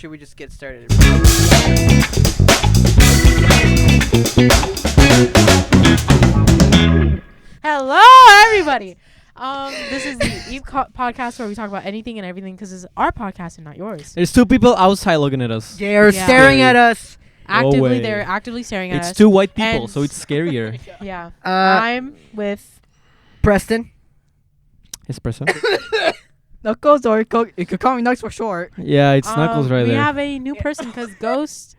Should we just get started? Hello, everybody. This is the Eve podcast where we talk about anything and everything because it's our podcast and not yours. There's two people outside looking at us. They're Yeah. staring at us. They're actively staring at us. It's two white people, And- so it's scarier. Yeah. Uh, I'm with. Preston. Espresso. Knuckles, or you could call me Knuckles for short. Yeah, it's Knuckles right we there. have a new person because Ghost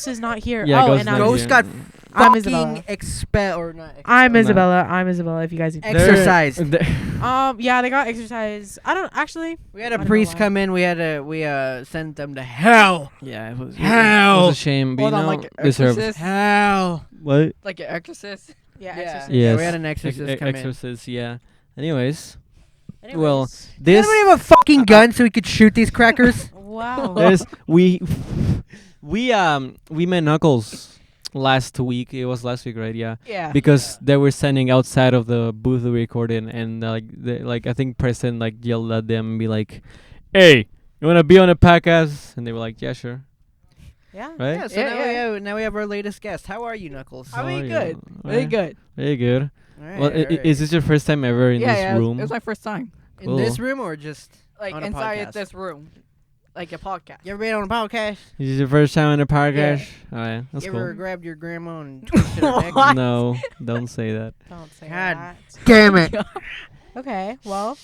is not here. Yeah, oh, Ghost and not I'm, Ghost here. got I'm fucking Isabella. expelled or not? I'm No. Isabella. I'm Isabella. If you guys need. Exercised. Yeah, they got exercise. I don't actually. We had I a don't know priest why. come in. We sent them to hell. Yeah, it was Hell. a shame. But Hold you on, know, like deserved. exorcist, Hell. What? like an exorcist. Yeah, Yeah. exercise. Yes. We had an exorcist come in. Exorcist, yeah. Anyways, Anyways. well, Does this anybody have a fucking gun so we could shoot these crackers? Wow. there's we met Knuckles last week. It was last week, right? Yeah. Yeah. Because they were standing outside of the booth we recorded, and I think Preston yelled at them and be like, "Hey, you wanna be on a podcast?" And they were like, "Yeah, sure." Yeah. Right? Yeah. So Yeah, now we have our latest guest. How are you, Knuckles? How are you? How are Good. you? Really Alright. good. Very good. All Well, right, is this your first time ever in yeah, this yeah. room? It was my first time. in this Cool. room or just Like on a inside podcast? this room, like a podcast. You ever been on a podcast? Is this your first time in a podcast? Alright, that's you cool. ever grabbed your grandma and twisted her neck? What? No, don't say that. Don't say God. that. Damn it! Okay. Well.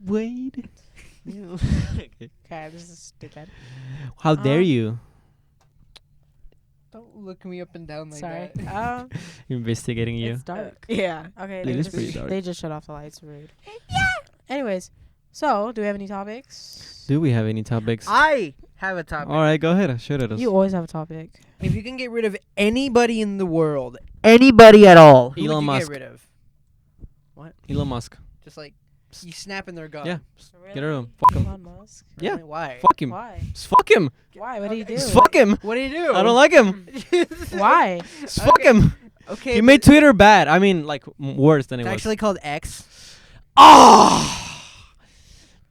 Wait. Okay. This is stupid. How dare you? Don't look me up and down like Sorry. that. Investigating you. It's dark. Yeah. Okay. It They is just, pretty dark. they just shut off the lights. Rude. Yeah. Anyways, so do we have any topics? Do we have any topics? I have a topic. Alright, go ahead. Shoot at us. You always have a topic. If you can get rid of anybody in the world, anybody at all, who Elon would you Musk. get rid of? Elon Musk. Just like you snapping their gun. Yeah. Really? Get rid of him. Fuck him. Elon Musk. Yeah. Really? Why? Fuck him. Why? Just fuck him. Why? What did he do? Just fuck him. What do you do? I don't like him. Why? Just fuck him. Okay. He made Twitter bad. I mean, worse than it It's was. actually called X. Oh!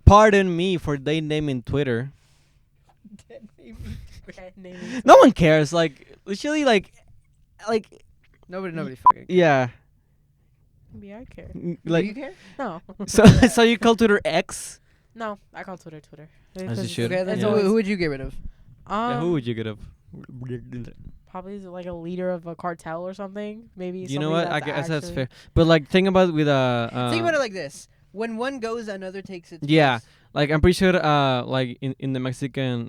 Pardon me for they naming Twitter. Okay, name it. No one cares. Literally, Nobody fucking. yeah. Maybe I care. Do you Like, care? No. so you call Twitter X? No, I call Twitter Twitter. As you Because should. Okay, then it's Yeah. always- who would you get rid of? Yeah, who would you get of? Probably like a leader of a cartel or something. Maybe. You know somebody what? I guess that's actually- fair. But think about it with Think about it like this: when one goes, another takes its Yeah. place. I'm pretty sure in the Mexican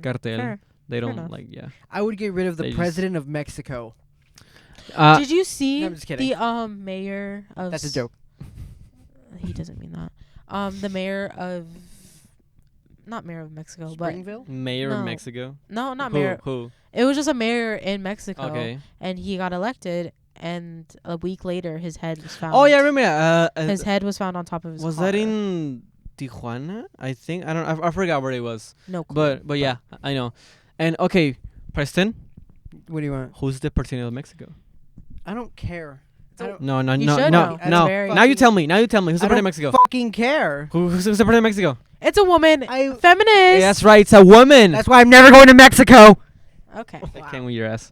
cartel Fair. they don't enough. I would get rid of They the just- president of Mexico. Did you see no, I'm just kidding. the mayor of? That's a joke. He doesn't mean that. The mayor of. Not mayor of Mexico, Springville. Mayor of No. Mexico? no, not Who? mayor. Who? It was just a mayor in Mexico, Okay. and he got elected. And a week later, his head was found. Oh yeah, I remember. His head was found on top of his. Was car. that in Tijuana? I think I don't. I forgot where it was. No clue. But yeah, I know. And okay, Preston, What do you want? who's the president of Mexico? I don't care. I don't No, You should know. It's very- Now you tell me. Now you tell me. Who's the I president of don't Mexico? fucking care. Who's the president of Mexico? It's a woman. I. Feminist. Yeah, that's right. It's a woman. That's why I'm never going to Mexico. Okay. I came with your ass.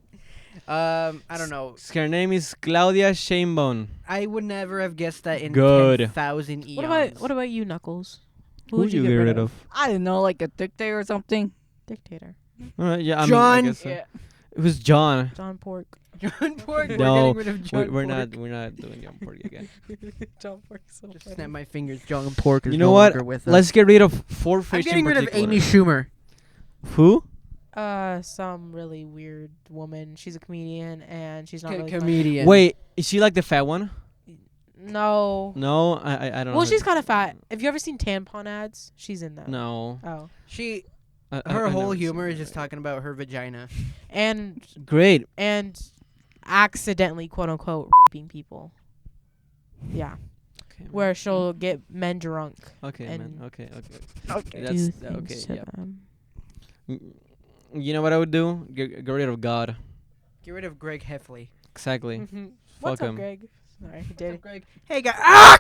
I don't know. Her name is Claudia Sheinbaum. I would never have guessed that in Good. 10,000 eons. What about you, Knuckles? Who would you get rid of? I don't know, like a dictator or something. Dictator. All right, yeah, I John- mean, I guess so. Yeah. Who's John? John Pork. John Pork? No, We're getting rid of John We're Pork. not doing John Pork again. John Pork. So Just funny. snap my fingers. John Pork is You know no what? longer with us. Let's get rid of four fish. I'm getting in rid of particular. Amy Schumer. Who? Some really weird woman. She's a comedian and she's not really funny. Comedian. Wait, is she like the fat one? No. No, I don't know. Well, she's kind of fat. Have you ever seen tampon ads? She's in that. No. Oh. She. I Her whole never humor seen is just that. talking about her vagina. And Great. accidentally, quote unquote, raping people. Yeah. Okay, Where she'll get men drunk. Okay, and- man. Okay. Okay. That's do okay. things to Yeah. them. You know what I would do? Get rid of God. Get rid of Greg Heffley. Exactly. Mhm. Fuck What's up, him. Greg? Sorry, What's did up, it. Greg? Hey, guys. Ah!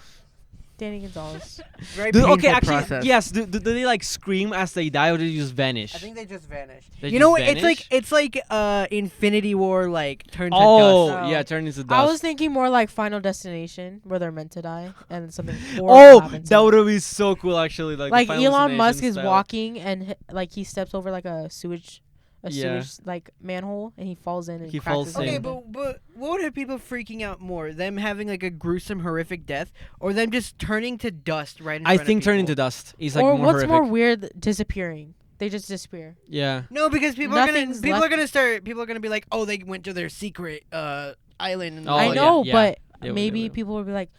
Danny Gonzalez. Very Do, painful okay, actually, process. yes. Do they like scream as they die, or do they just vanish? I think they just vanish. They You know just what? vanish? It's like Infinity War like turns to Oh, dust. yeah, turn into dust. I was thinking more like Final Destination, where they're meant to die and something horrible Oh, happens. that would have been so cool, actually. Like like the Final Elon Musk Destination is style. walking and like he steps over like a sewage Yeah. like manhole and he falls in and He cracks falls his in. Okay, head. but what would have people freaking out more? Them having like a gruesome, horrific death, or them just turning to dust right in I front of think turning people? to dust is like or more what's horrific. more weird, disappearing. They just disappear. Yeah. No, because people are Nothing's gonna be like, oh, they went to their secret island. And Oh, I yeah, know, yeah. but They will, maybe they will. people will be like,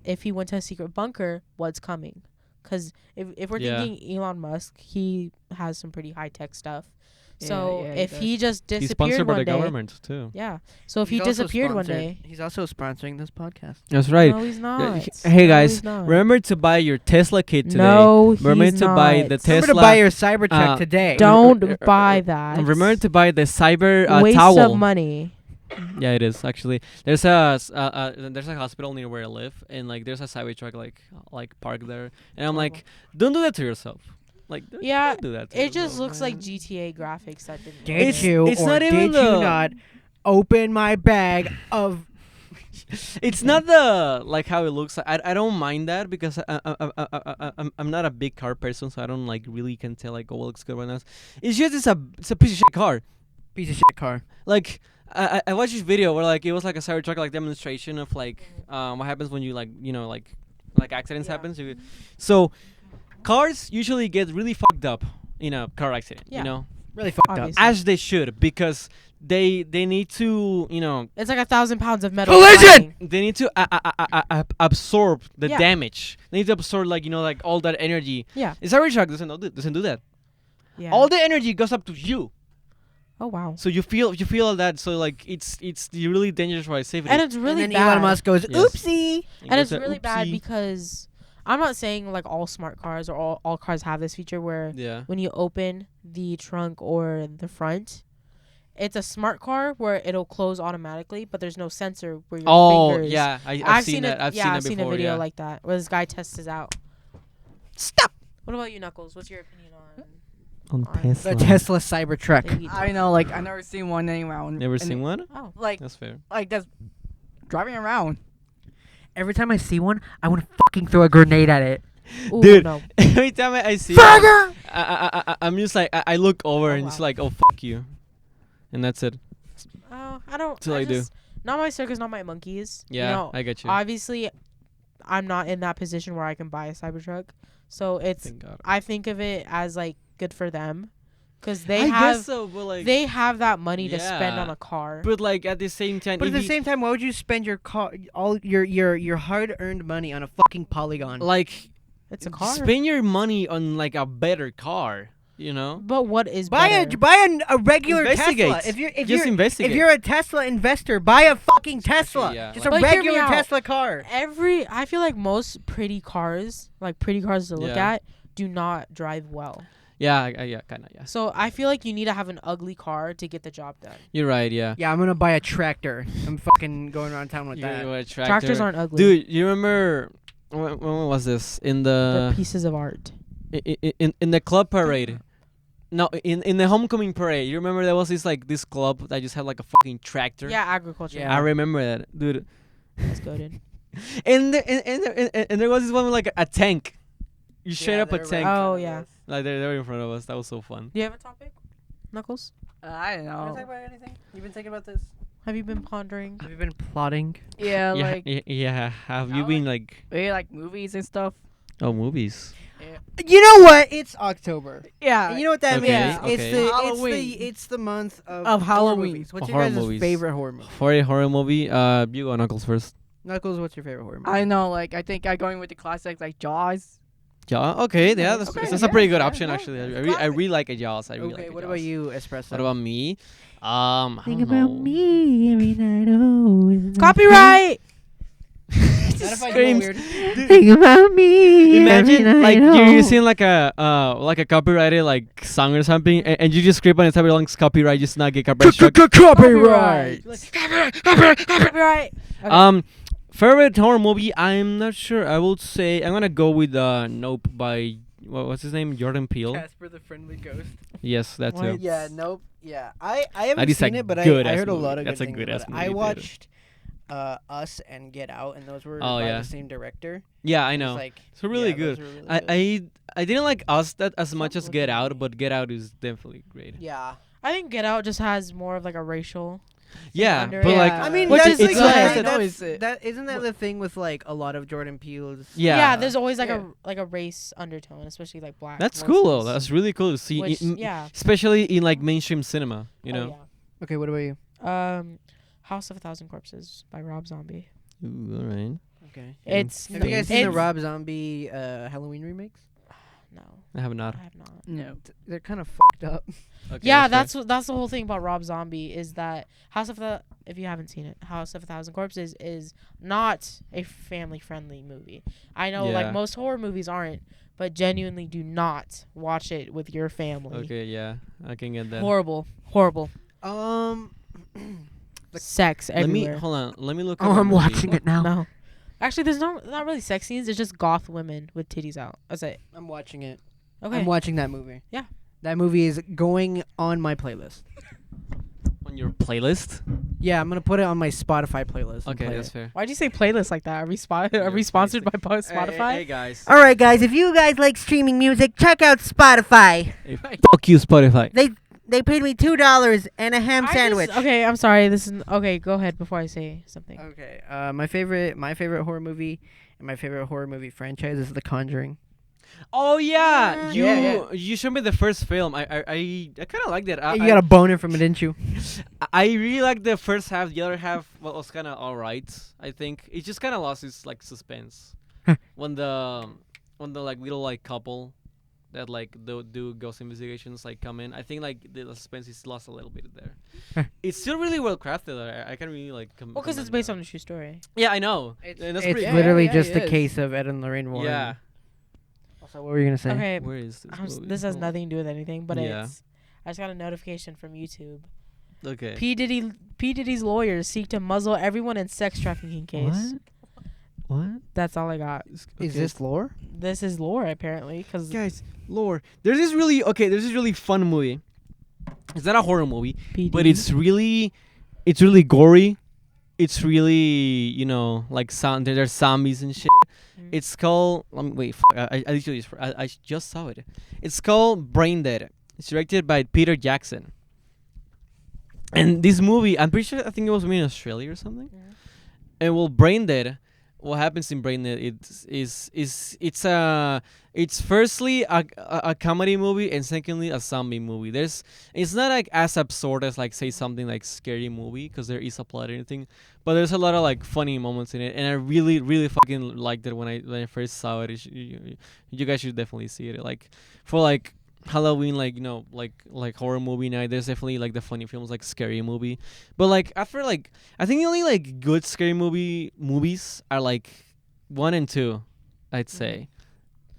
if he went to a secret bunker, what's coming? Because if we're Yeah. thinking Elon Musk, he has some pretty high tech stuff. Yeah, So yeah, he if does. he just He's disappeared sponsored by one the day, government too. yeah. So if He's he also disappeared one sponsored- day, he's also sponsoring this podcast. That's right. no, he's not. Hey No, guys, he's not. remember to buy your Tesla kit today. No, he's Remember to buy not. the Remember Tesla. to buy your Cybertruck uh, today. Don't buy that. Remember to buy the cyber waste towel. of money. Yeah, it is actually. There's a hospital near where I live, and like there's a Cybertruck like parked there, and I'm like, don't do that to yourself. Like, Yeah, don't do that. To It just yourself, looks like man. GTA graphics that didn't. Did It's- you it's or not even did the- you not open my bag of? It's not the like how it looks. I don't mind that because I'm not a big car person, so I don't like really can tell like, oh, it looks good right now. It's just it's a piece of shit car. Piece of shit car. Like I watched this video where like it was like a Cybertruck like demonstration of like what happens when you like like accidents Yeah. happens. So cars usually get really fucked up in a car accident. Yeah. You know, Really fucked Obviously. as they should because they need to It's like 1,000 pounds of metal. Collision! flying. they need to absorb the Yeah. damage. They need to absorb like all that energy. Yeah. A Cybertruck doesn't do that. Yeah. All the energy goes up to you. Oh wow. So you feel all that. So like it's really dangerous for safety. And it's really and then bad. Elon Musk goes, Yes. "Oopsie." And it's goes, really bad "Oopsie." because I'm not saying like all smart cars or all cars have this feature where Yeah. when you open the trunk or the front, it's a smart car where it'll close automatically, but there's no sensor where your Oh fingers. yeah, I've seen that. I've seen I've that seen before. a video Yeah. like that where this guy tests it out. Stop What about you, Knuckles? What's your opinion on? on on The Tesla Cybertruck. the VTOL? I know, like I never seen one anywhere. Never seen one. Oh, Like That's fair. that's driving around. Every time I see one, I want to fucking throw a grenade at it. Ooh, Dude. no. Every time I see, Further! I'm just like I look over Oh, and wow. it's like, oh fuck you, and that's it. Oh, I don't. That's all I do. Not my circus, not my monkeys. Yeah, You know, I get you. obviously, I'm not in that position where I can buy a Cybertruck, so it's. Thank God. I think of it as like good for them, because they I have guess so, but like, they have that money to spend Yeah. on a car. but like at the same time, But at if the you- same time, why would you spend your your hard-earned money on a fucking Polygon? like It's a car. spend your money on like a better car, you know. But what is buy better? a regular Investigate. Tesla. If Just you're investigate. if you're a Tesla investor, buy a fucking Tesla. yeah, Just like- a But hear me regular out. Tesla car. I feel like most pretty cars to look Yeah. at, do not drive well. yeah, yeah, kind of, yeah. So I feel like you need to have an ugly car to get the job done. You're right, yeah. Yeah, I'm gonna buy a tractor. I'm fucking going around town with You're that. a tractor. Tractors aren't ugly. Dude, you remember when was this in They're the pieces of art. in the club parade? No, in the homecoming parade. You remember there was this club that just had like a fucking tractor. Yeah, agriculture. Yeah. I remember that, dude. That's goated. And there was this one with like a tank. You straight Yeah, up a they're right tank. in front Oh, of yeah. us. Like they were in front of us. That was so fun. Do you have a topic, Knuckles? I don't You wanna know. talk about anything? You been thinking about this? Have you been pondering? Have you been plotting? Yeah, yeah, like yeah. Have you I been like we like movies and stuff. movies? You know what? It's October. Yeah. And you know what that Okay, means? okay. It's the month of Of horror Halloween. movies. What's Horror your guys' movies. favorite horror movie? For a horror movie, you go Knuckles first. Knuckles, what's your favorite horror movie? I know, like I think I'm going with the classics like Jaws. Yeah. Okay. Yeah. That's, Okay, that's a yeah, pretty good yeah, option no, actually. it's I really like a Jaws. I really okay, like a what Jaws. about you, Espresso? What about me? I Think don't about know. me every night. Oh, Copyright. Not if I do a Screams. weird. Dude, Think about me. imagine every like night, you're oh. seeing like a copyrighted like song or something, and you just scrape on it, type it along copyright, just not get copyright struck. Copyright. Copyright. Okay. Um, Favorite horror movie? I'm not sure. I will say I'm gonna go with Nope by what's his name? Jordan Peele. Casper the Friendly Ghost. Yes, that too. What? Yeah, nope. Yeah, I haven't That is a seen it, but I good-ass heard a movie. lot of That's good a things good-ass about it. I movie, dude. watched Us and Get Out, and those were by yeah. the same director. Yeah, I It was know. like, It's really yeah, good. those were really I, good. I didn't like Us that as Stop much as looking Get at Out, me. but Get Out is definitely great. Yeah. I think Get Out just has more of like a racial. Yeah, under but it. like I mean, Which that's is like good. that, No, that's, it's, that isn't that the thing with like a lot of Jordan Peele's. yeah, there's always like Yeah. a race undertone, especially like black. that's cool though. voices, That's really cool to see, which, in- yeah. especially in like mainstream cinema. You know. Okay, what about you? House of a Thousand Corpses by Rob Zombie. Ooh, all right. Okay. It's Have you guys seen the it's- Rob Zombie Halloween remakes? No, I have not. I have not. No. They're kind of fucked up. Okay, Yeah, fair. that's the whole thing about Rob Zombie is that if you haven't seen it, House of a Thousand Corpses is not a family friendly movie. I know Yeah. like most horror movies aren't, but genuinely do not watch it with your family. Okay, yeah, I can get that. Horrible. Um. Sex Let me everywhere. hold on. Let me look. Oh, up a I'm movie. watching it now. No. Actually, there's not really sex scenes. It's just goth women with titties out. That's it. I'm watching it. Okay. I'm watching that movie. Yeah. That movie is going on my playlist. On your playlist. Yeah, I'm gonna put it on my Spotify playlist. and Okay, play that's it. fair. Why'd you say playlist like that? Are we Are we sponsored by Spotify? Hey guys. All right, guys. If you guys like streaming music, check out Spotify. Hey, fuck you, Spotify. They paid me $2 and a ham sandwich. Okay, I'm sorry. Okay. Go ahead before I say something. Okay. My favorite horror movie and my favorite horror movie franchise is The Conjuring. Oh yeah, you Yeah. you showed me the first film. I kind of liked it. You got a boner from it, didn't you? I really liked the first half. The other half was kind of alright. I think it just kind of lost its like suspense when the like little like couple that like do ghost investigations like come in. I think like the suspense is lost a little bit there. It's still really well crafted. I can really like. Well, because it's based on a true story. Yeah, I know. It's And that's pretty. literally Yeah, just it the is. case of Ed and Lorraine Warren. Yeah. Also, what were you gonna say? Okay. Where is this? Movie? This has Oh. nothing to do with anything, but Yeah. I just got a notification from YouTube. Okay. P Diddy's lawyers seek to muzzle everyone in sex trafficking case. What? That's all I got. Is this lore? This is lore apparently, because Guys, lore. There's this really fun movie. It's not a horror movie, but it's really gory. It's really, like there's zombies and shit. It's called. Let me wait. I literally I just saw it. It's called Brain Dead. It's directed by Peter Jackson. And this movie, I'm pretty sure I think it was made in Australia or something. Mhm. And well, Brain Dead. What happens in Brain Dead? It's firstly a comedy movie and secondly a zombie movie. It's not like as absurd as like say something like Scary Movie because there is a plot or anything, but there's a lot of like funny moments in it, and I really fucking liked it when I first saw it. You guys should definitely see it. Like for like Halloween, like like horror movie night, there's definitely like the funny films like Scary Movie, but like after like I think the only like good scary movies are like 1 and 2, I'd say.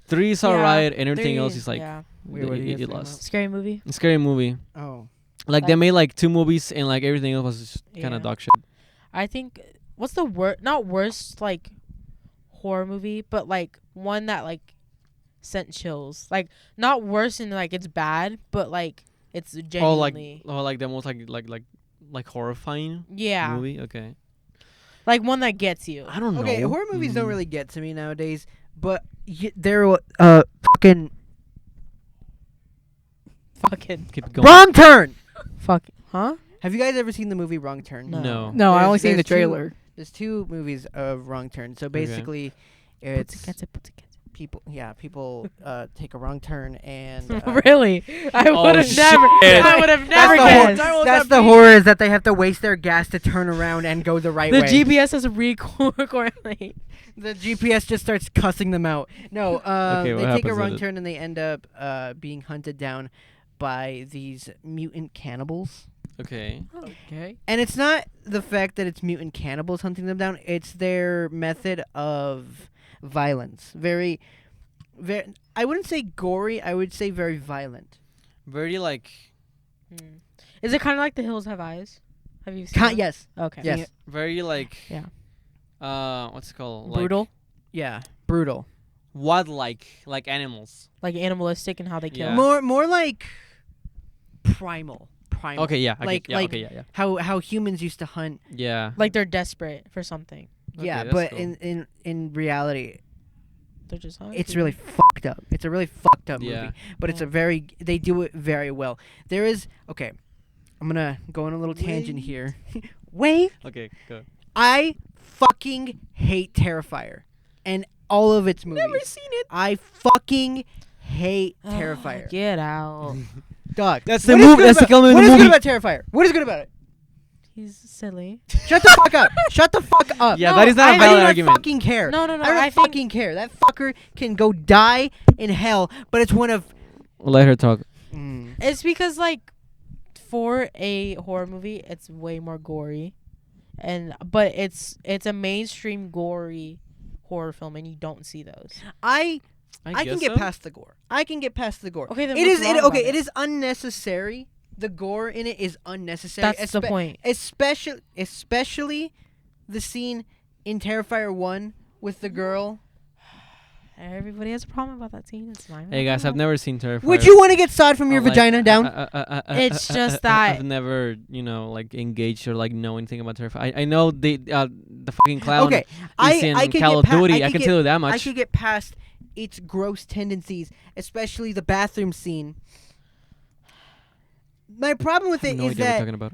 3 is Yeah, alright, and everything 3 else is like yeah. Wait, what are you it guys talking lost. Scary movie. Scary Movie, Oh. like they Like- made like 2 movies and like everything else was just kind Yeah. of dog shit. I think what's the not worst like horror movie, but like one that like sent chills. Like not worse in like it's bad, but like it's genuinely like the most like horrifying yeah, movie. Okay, like one that gets you. I don't know. Okay, horror movies don't Mm. really get to me nowadays, but they're fucking Fucking Keep going. Wrong Turn. fuck, huh? Have you guys ever seen the movie Wrong Turn? No. No, I There's- only seen the there's two- trailer. There's 2 movies of Wrong Turn. So basically, it's people take a wrong turn and Really? I Oh, would have shit. never. I would have never that's guessed. that's the horror is that they have to waste their gas to turn around and go the right The way. GPS doesn't correlate. The GPS just starts cussing them out. No, Okay, what they take a happens with wrong it? turn and they end up being hunted down by these mutant cannibals. Okay. Okay. And it's not the fact that it's mutant cannibals hunting them down. It's their method of violence. Very, I wouldn't say gory. I would say very violent. Very like Is it kind of like The Hills Have Eyes? Have you seen it? Yes. Okay. Yes. very like Yeah. what's it called? Brutal, Yeah, brutal. What like animals? like animalistic in how they kill. Yeah. More like primal. Okay, yeah. Like- yeah, like- okay, yeah. How humans used to hunt. Yeah. Like they're desperate for something. Okay, Yeah, that's but cool. in reality, They're just hungry. it's really fucked up. It's a really fucked up Yeah. movie, but it's Yeah. a very they do it very well. There is okay. I'm gonna go on a little tangent Wait. here. Wait, Okay, go. I fucking hate Terrifier, and all of its movies. Never seen it. I fucking hate Terrifier. Get out. Dog. That's the what is movie. good That's the about- color of What the is good movie. about Terrifier? What is good about it? He's silly. Shut the fuck up. Shut the fuck up. Yeah, No, that is not I a I valid do not argument. fucking care. No. I don't I think fucking care. That fucker can go die in hell, but it's one of. Let her talk. it's because like for a horror movie, it's way more gory, but it's a mainstream gory horror film, and you don't see those. I can guess get so. past the gore. I can get past the gore. Okay, then it what's is. wrong It, okay, about it is unnecessary. The gore in it is unnecessary. That's the point. Especially the scene in Terrifier 1 with the girl. Everybody has a problem about that scene. It's fine. Hey guys, I've never seen Terrifier. Would you want to get sawed from your Like, vagina down? It's just that- I've never, like engaged or like know anything about Terrifier. I know the fucking clown. Okay, is in I could Call get of Duty. I could can get- tell you that I much. could get past its gross tendencies, especially the bathroom scene. My problem with I it have no is idea what you're that talking about.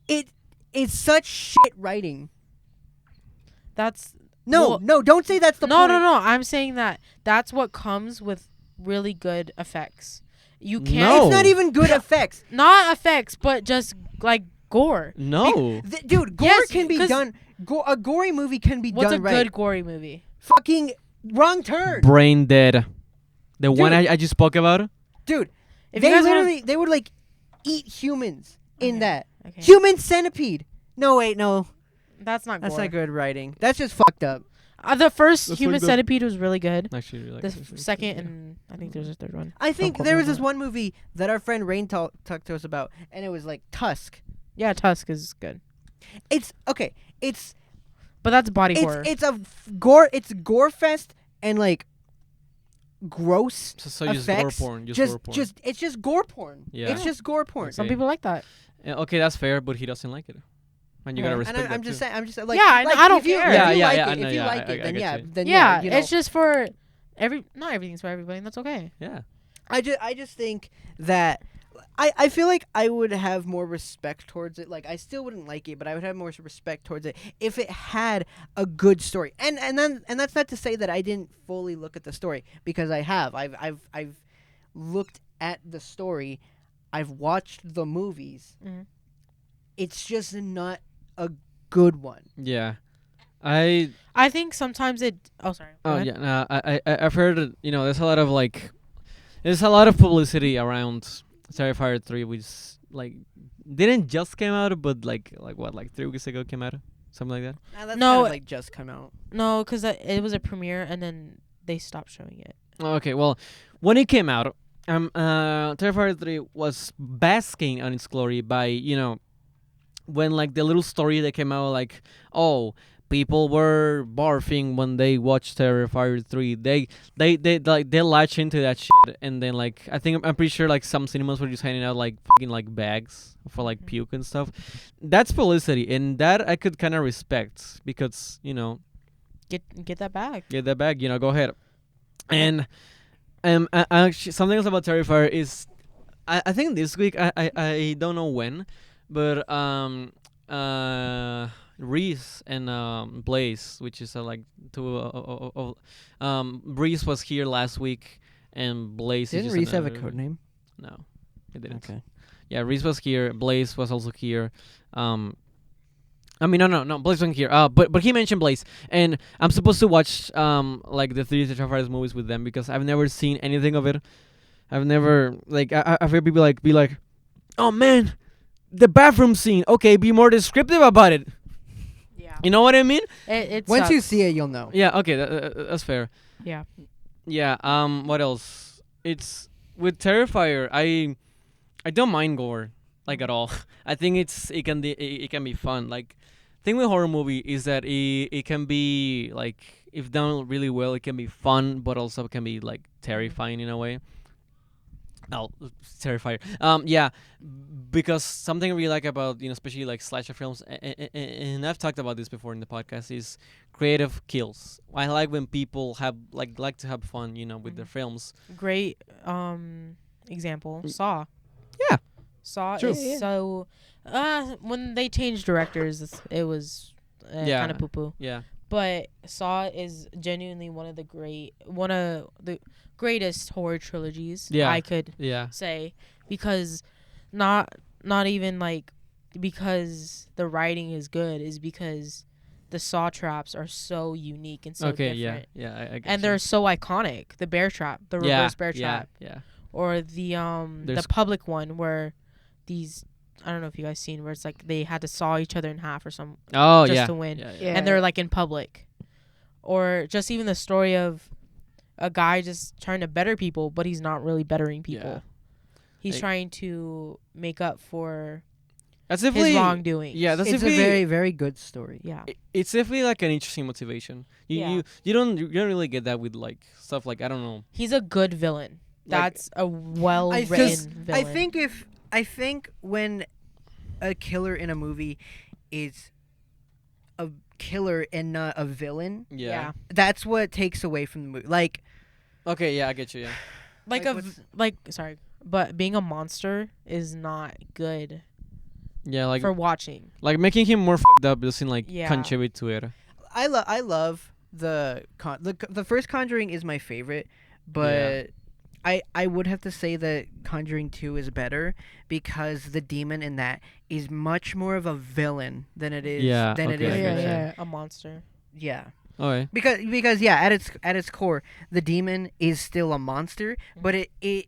it is such shit writing. That's No, Well, no, don't say that's the no, point. no, no. I'm saying that's what comes with really good effects. You can't. No. It's not even good effects. Not effects, but just like gore. No. Dude, gore Yes, can be 'cause- done. A gory movie can be What's done a right. good gory movie? Fucking Wrong Turn. Brain Dead. The one Dude. I just spoke about. Dude, If they you guys literally, they would like eat humans in Okay, that. Okay. Human centipede. No, wait, no. That's not That's gore. not good writing. That's just fucked up. The first That's Human fucked up. Centipede was really good. Actually, really. The second, and I think there's a third one. I think quote there me was on this that. one movie that our friend Rain talked to us about, and it was like Tusk. Yeah, Tusk is good, It's okay. It's but that's body horror. it's a gore. It's gore fest and like gross So just gore effects. porn. Just Just gore porn. it's just gore porn. Yeah. It's just gore porn. Some Okay. people like that. Yeah, okay, that's fair, but he doesn't like it. And you gotta Yeah. respect And that I'm just too. saying. I'm just like. Yeah, I don't if you, care. If Yeah, you yeah, like yeah, I it, know, if you yeah, like I it, then get yeah, you. then Yeah, you know. it's just for not everything's for everybody, and that's okay. Yeah. I just think that I feel like I would have more respect towards it. Like I still wouldn't like it, but I would have more respect towards it if it had a good story. And that's not to say that I didn't fully look at the story, because I have. I've looked at the story. I've watched the movies. Mhm. It's just not a good one. Yeah. I think sometimes it. Oh, sorry. Go Oh ahead. yeah. No, I've heard. There's a lot of there's a lot of publicity around Terrifier 3, which didn't just came out, but like 3 weeks ago came out, something like that. That's No, kind of like just come out. No, because it was a premiere, and then they stopped showing it. Okay, well, when it came out, Terrifier 3 was basking on its glory by, when the little story that came out, people were barfing when they watched Terrifier 3. They latch into that shit, and then I'm pretty sure some cinemas were just handing out fucking bags for puke and stuff. That's publicity, and that I could kind of respect, because Get that back. get that bag, go ahead. And actually, something else about Terrifier is, I think this week, I don't know when, but Reese and Blaze, which is two Reese was here last week, and Blaze Didn't is Reese just have a another- code name? No, it didn't. Okay. Yeah, Reese was here. Blaze was also here. I mean, no, Blaze wasn't here. But he mentioned Blaze, and I'm supposed to watch the 3 Terrifiers movies with them, because I've never seen anything of it. I've never I've heard people be like, oh man, the bathroom scene. Okay, be more descriptive about it. Yeah. You know what I mean? It Once you sucks. see it, you'll know. Yeah. Okay, that's fair. Yeah. Yeah. What else? It's with Terrifier. I don't mind gore at all. I think it can be fun. thing with horror movie is that it can be like, if done really well, it can be fun, but also can be like terrifying in a way. Oh, terrifier. Yeah, because something I really like about, especially like slasher films, and I've talked about this before in the podcast, is creative kills. I like when people have like to have fun, with their films. Great example. Saw. Yeah. Saw True. is Yeah. so. When they changed directors, it was Yeah. kind of poo poo. Yeah. But Saw is genuinely one of the greatest horror trilogies Yeah. I could Yeah. say, because not even like because the writing is good, is because the saw traps are so unique and so Okay. different. Yeah. I get And you. they're so iconic. The bear trap, the Yeah, reverse bear trap, Yeah. or the There's- public one where these, I don't know if you guys seen, where it's like they had to saw each other in half or some, Oh just yeah. to win. Yeah. and they're like in public, or just even the story of a guy just trying to better people, but he's not really bettering people. Yeah. He's Like- trying to make up for That's his definitely wrongdoing. Yeah, that's It's a definitely very, very good story. Yeah. It's definitely like an interesting motivation. Yeah. You don't really get that with like stuff like, I don't know. He's a good villain. Like- That's a well I written think- villain. I think when a killer in a movie is a killer and not a villain, Yeah. that's what takes away from the movie. Like, Okay, yeah, I get you, yeah. Like Like, sorry, but being a monster is not good Yeah, like for watching. making him more fucked up doesn't like Yeah. contribute to it. I love the first Conjuring is my favorite, but I would have to say that Conjuring 2 is better because the demon in that is much more of a villain than it is Yeah, than it okay, is. I for get the- you. yeah. A monster. Yeah. Okay. Because yeah, at its core, the demon is still a monster, but it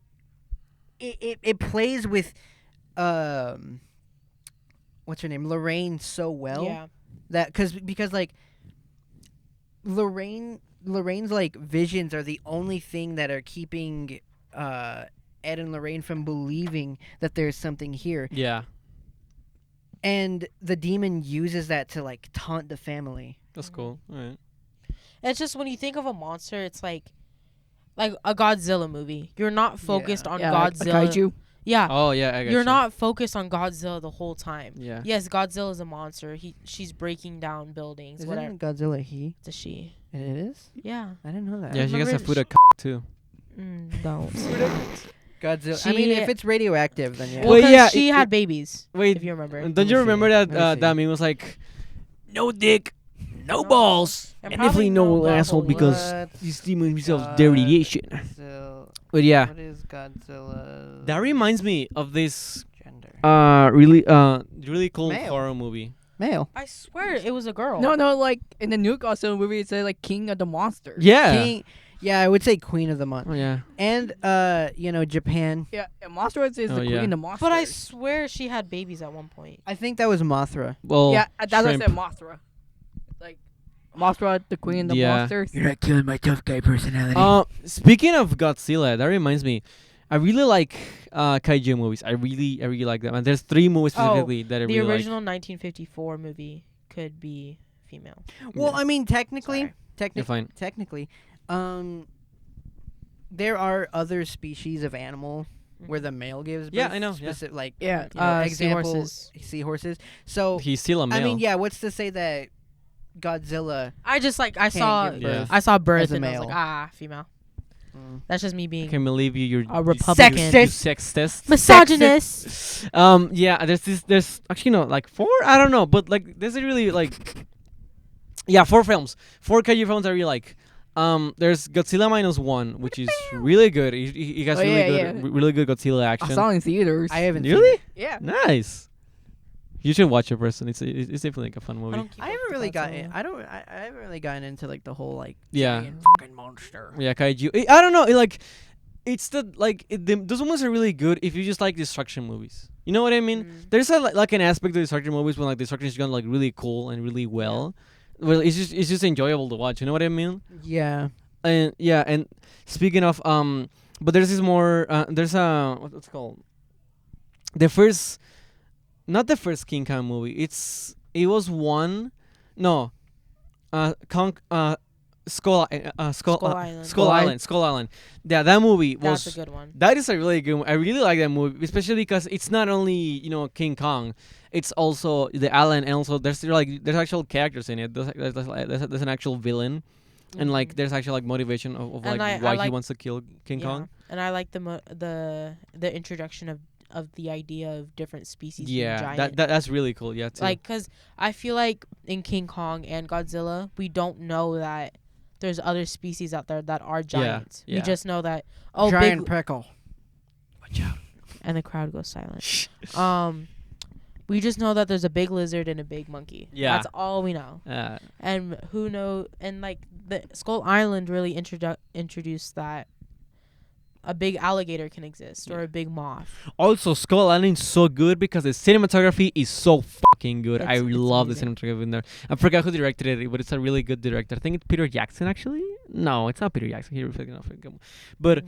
plays with what's her name, Lorraine, so well Yeah. that because like Lorraine's like visions are the only thing that are keeping Ed and Lorraine from believing that there's something here, Yeah. and the demon uses that to like taunt the family. That's cool. All right. It's just when you think of a monster, it's like a Godzilla movie. You're not focused on Yeah, like Godzilla. kaiju. Yeah. Oh, yeah, I got You're you. not focused on Godzilla the whole time. Yeah. Yes, Godzilla's a monster. She's breaking down buildings. Whatever. Isn't Godzilla he? It's a she. It is. Yeah. I didn't know that. Yeah, she gets a remember food sh- a cock too. Don't. Godzilla. I mean, She- if it's radioactive, then yeah. Well, Wait, 'cause yeah, she it- had babies. Wait, If you remember. don't me you see. remember that Let me see. that meme was like, no dick, no No. balls, And and probably definitely no no asshole butthole because What he's steaming himself their radiation. But yeah, What is Godzilla? that reminds me of this Gender. really cool Male. horror movie. Male. I swear it was a girl. No, like in the new Godzilla movie, it said like King of the Monsters. Yeah. King. Yeah, I would say Queen of the Month. Oh yeah. And Japan. Yeah, and Monsters is Oh, the yeah. Queen of Monsters. But I swear she had babies at one point. I think that was Mothra. Well, yeah, that's what I shrimp. said. Mothra, like Mothra, the Queen of the Yeah. Monsters. not killing my tough guy personality. Speaking of Godzilla, that reminds me, I really like kaiju movies. I really like them. And there's 3 movies Oh, specifically that I The really original 1954 movie could be female. Well, I mean, technically, Sorry. You're fine. technically, there are other species of animal where the male gives birth. Yeah, I know, yeah. Like, Yeah, example, seahorses. seahorses. So, He's still a male. I mean, yeah, what's to say that Godzilla I just like I saw give birth I saw birth as a and I was male. like female. Mm. That's just me I being can't believe you're a Republican. You sexist. Misogynist. Yeah, there's actually no like 4, I don't know, but like there's a really like 4 films. 4 kaiju films I really like. There's Godzilla -1, which is really good. He has Oh, really yeah, good yeah. really good Godzilla I action. saw it in theaters. I haven't Really? yeah. Nice. You should watch it, person. It's definitely like a fun I movie. don't keep I up haven't with really Godzilla. gotten. I haven't really gotten into like the whole like Yeah. giant fucking monster. Yeah, kaiju. I don't know. It's the like those movies are really good if you just like destruction movies. You know what I mean? Mm. There's like an aspect of destruction movies when like destruction is done like really cool and really well. Well, it's just enjoyable to watch. You know what I mean? Yeah. And yeah, and speaking of but there's this more there's what's it called? The first, not the first King Kong movie. It's It was one. No. Skull Island. Skull Island. Skull Island. Yeah, that movie was. That's a good one. That is a really good one. I really like that movie, especially because it's not only King Kong, it's also the island, and also there's actual characters in it. There's an actual villain, and like there's actually like motivation of And like I why he like- wants to kill King Kong. And I like the introduction of the idea of different species being Yeah, giant. that's really cool. Yeah, too. Like, cause I feel like in King Kong and Godzilla, we don't know that there's other species out there that are giants. yeah. We just know that Giant big, prickle. watch out. and the crowd goes silent. We just know that there's a big lizard and a big monkey. Yeah. That's all we know. And who know? And like the Skull Island really introduced that a big alligator can exist or a big moth. Also, Skull Island is so good because the cinematography is so fucking good. I It's love the amazing. cinematography in there. I forgot who directed it, but it's a really good director. I think it's Peter Jackson, actually. No, it's not Peter Jackson. But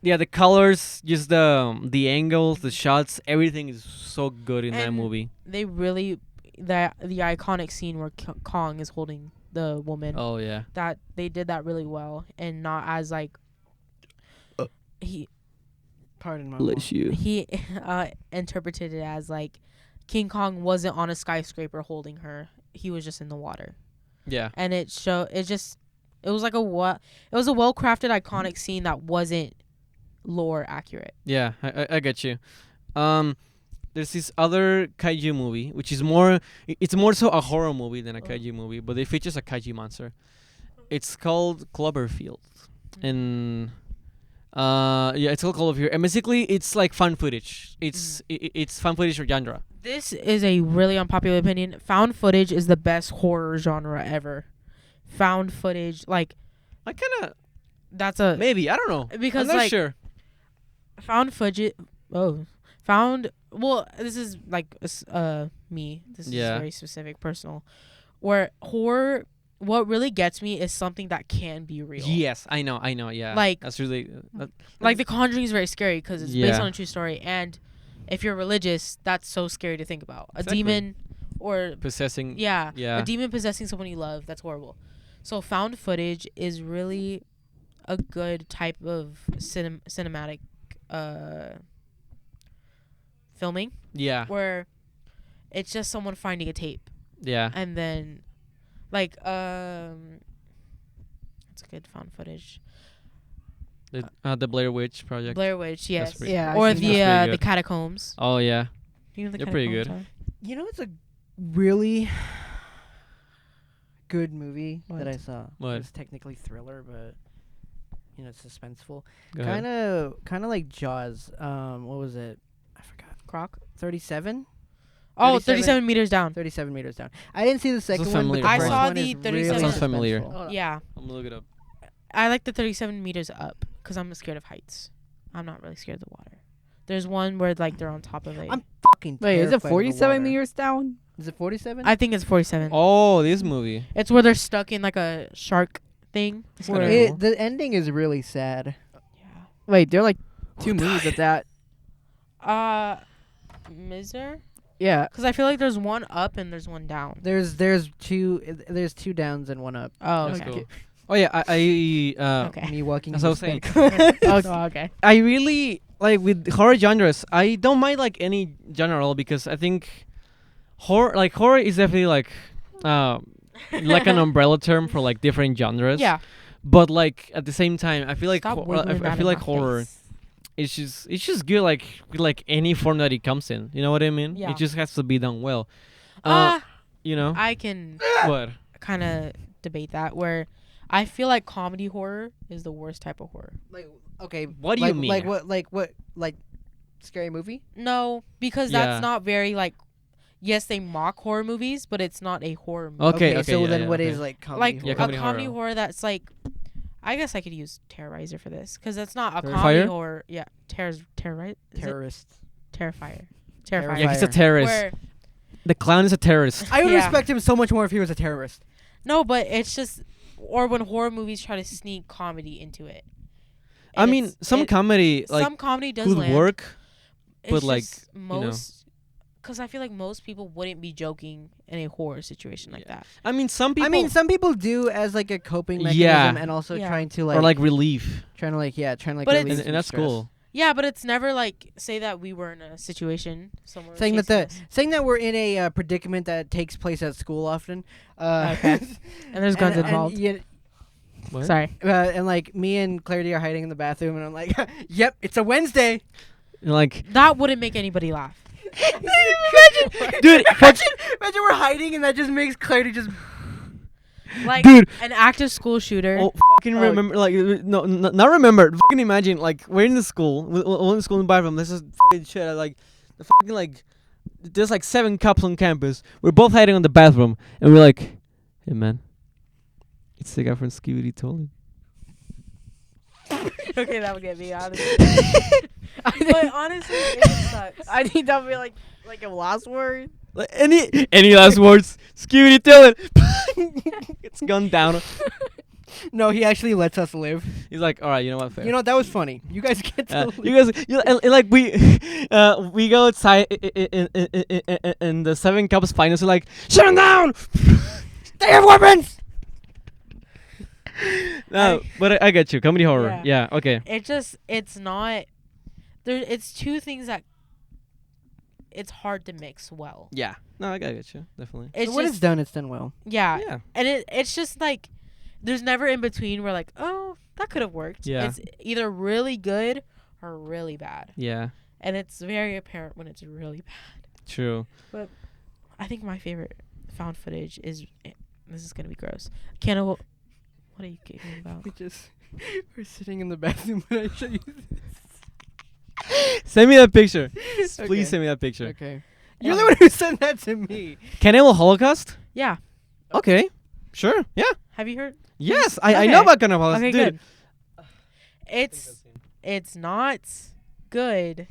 yeah, the colors, just the angles, the shots, everything is so good in that And movie. They really the iconic scene where Kong is holding the woman. Oh yeah, That they did that really well, and not as like he Pardon my you. he interpreted it as like King Kong wasn't on a skyscraper holding her. He was just in the water. Yeah, And it was like a well crafted iconic scene that wasn't lore accurate. yeah, I get you. There's this other kaiju movie, which is it's more so a horror movie than a kaiju movie, but it features a kaiju monster. It's called Cloverfield, and yeah, it's called Cloverfield, and basically it's like fan footage. It's fan footage genre. This is a really unpopular opinion. Found footage is the best horror genre ever. Found footage, like I kind of that's a maybe I don't know because I'm not like sure. found footage. Well, this is like me. This is Yeah. very specific, personal. Where horror, what really gets me is something that can be real. Yes, I know. Yeah, Like- that's really Like The Conjuring is very scary because it's based Yeah. on a true story, and if you're religious, that's so scary to think about. A Exactly. demon, or possessing. yeah, Yeah. a demon possessing someone you love. That's horrible. So found footage is really a good type of cinematic filming Yeah, where it's just someone finding a tape yeah. and then like it's a good found footage. The Blair Witch Project. Blair Witch, yes. pretty- Yeah, Or I've seen the that's pretty the good. catacombs. Oh yeah, You know the They're pretty good. catacombs are? You know, it's a really good movie What? that I saw. What? It's technically thriller, but it's suspenseful. go ahead. Kind of like Jaws. What was it? I forgot. Croc. 37. Oh, 37 37 meters down. 37 meters down. I didn't see the second one, but familiar. the I first saw one the is 37 really Sounds familiar. suspenseful. Yeah. I'm gonna look it up. I like the 37 meters up because I'm scared of heights. I'm not really scared of the water. There's one where like they're on top of it. I'm fucking Wait, is it terrified of the 47 water. meters down? Is it 47? I think it's 47. Oh, this movie. It's where they're stuck in like a shark thing. It's where- kinda cool. The ending is really sad. Yeah. Wait, there are like two movies of that. Is there? Yeah. Because I feel like there's one up and there's one down. There's two downs and one up. Oh, That's okay. cool. Oh yeah, I Okay. Me walking. As I was saying. Oh, okay. I really like with horror genres. I don't mind like any genre at all because I think horror is definitely like an umbrella term for like different genres. Yeah. But like at the same time, I feel like Stop I wiggling that feel in like my horror. face. It's just good like with like any form that it comes in. You know what I mean? Yeah. It just has to be done well. You know I can what? kind of debate that where I feel like comedy horror is the worst type of horror. Like, okay. What do you mean? Like what? Like scary movie? No, because Yeah. that's not very like. Yes, they mock horror movies, but it's not a horror movie. Okay, So yeah, then, yeah, what is okay. like comedy? Like Yeah, horror? a comedy comedy horror. horror that's like. I guess I could use Terrorizer for this because that's not a Terrifier? comedy horror. Yeah, terrorize. Terrorists. Terrifier. Terrifier. Yeah, he's a Fire. terrorist. Where The clown is a terrorist. I would Yeah. respect him so much more if he was a terrorist. no, but it's just or when horror movies try to sneak comedy into it. I And mean, it's- some it- comedy like some comedy does could land. work. It's but, like, just you know. most because I feel like most people wouldn't be joking in a horror situation like Yeah. that. I mean, some people. I mean, some people do as like a coping mechanism, Yeah. and also Yeah. trying to or like relief, trying to like But relieve it's- and that's some stress. cool. Yeah, but it's never like say that we were in a situation somewhere Saying that chasing us, saying that we're in a predicament that takes place at school often. Okay. and there's guns involved. What? Sorry. And like me and Clarity are hiding in the bathroom, and I'm like, "Yep, it's a Wednesday." Like, That wouldn't make anybody laugh. dude, Imagine we're hiding, and that just makes Clarity just. Like dude. an active school shooter. Oh, fucking remember, like, no, not remember. Fucking imagine, like, we're in the school, we're in the school in the bathroom. This is fucking shit. Like, the fucking like, there's like 7 cops on campus. We're both hiding on the bathroom, and we're like, "Hey, man, it's the guy from Skibidi Toilet." Okay, that would get me out of it. But honestly, it sucks. I think that would be like a last word. Like, any last words? Skibidi Toilet. It's gone down. No, he actually lets us live. He's like, all right, you know what? Fair. You know that was funny. You guys get to. leave. You guys, and like we go outside and the 7 cops find us. We're like, shut him down! They have weapons. No, but I get you. Comedy horror. Yeah. Yeah. Okay. It's not there. It's two things that it's hard to mix well. Yeah. No, I get you. Definitely. It's when just it's done, it's done well. yeah, Yeah. and it's just like there's never in between where like, oh, that could have worked. Yeah. It's either really good or really bad, Yeah. and it's very apparent when it's really bad. True. I think my favorite found footage is this is gonna be gross. Cannibal. What are you giggling about? We're sitting in the bathroom when I show you. Send me that picture. Okay. Please send me that picture. Okay. You're the one who sent that to me. Cannibal Holocaust? Yeah. Okay. Sure. Yeah. Have you heard? Yes. I know Okay. about Cannibal Holocaust. Okay, Dude. good. It's not good,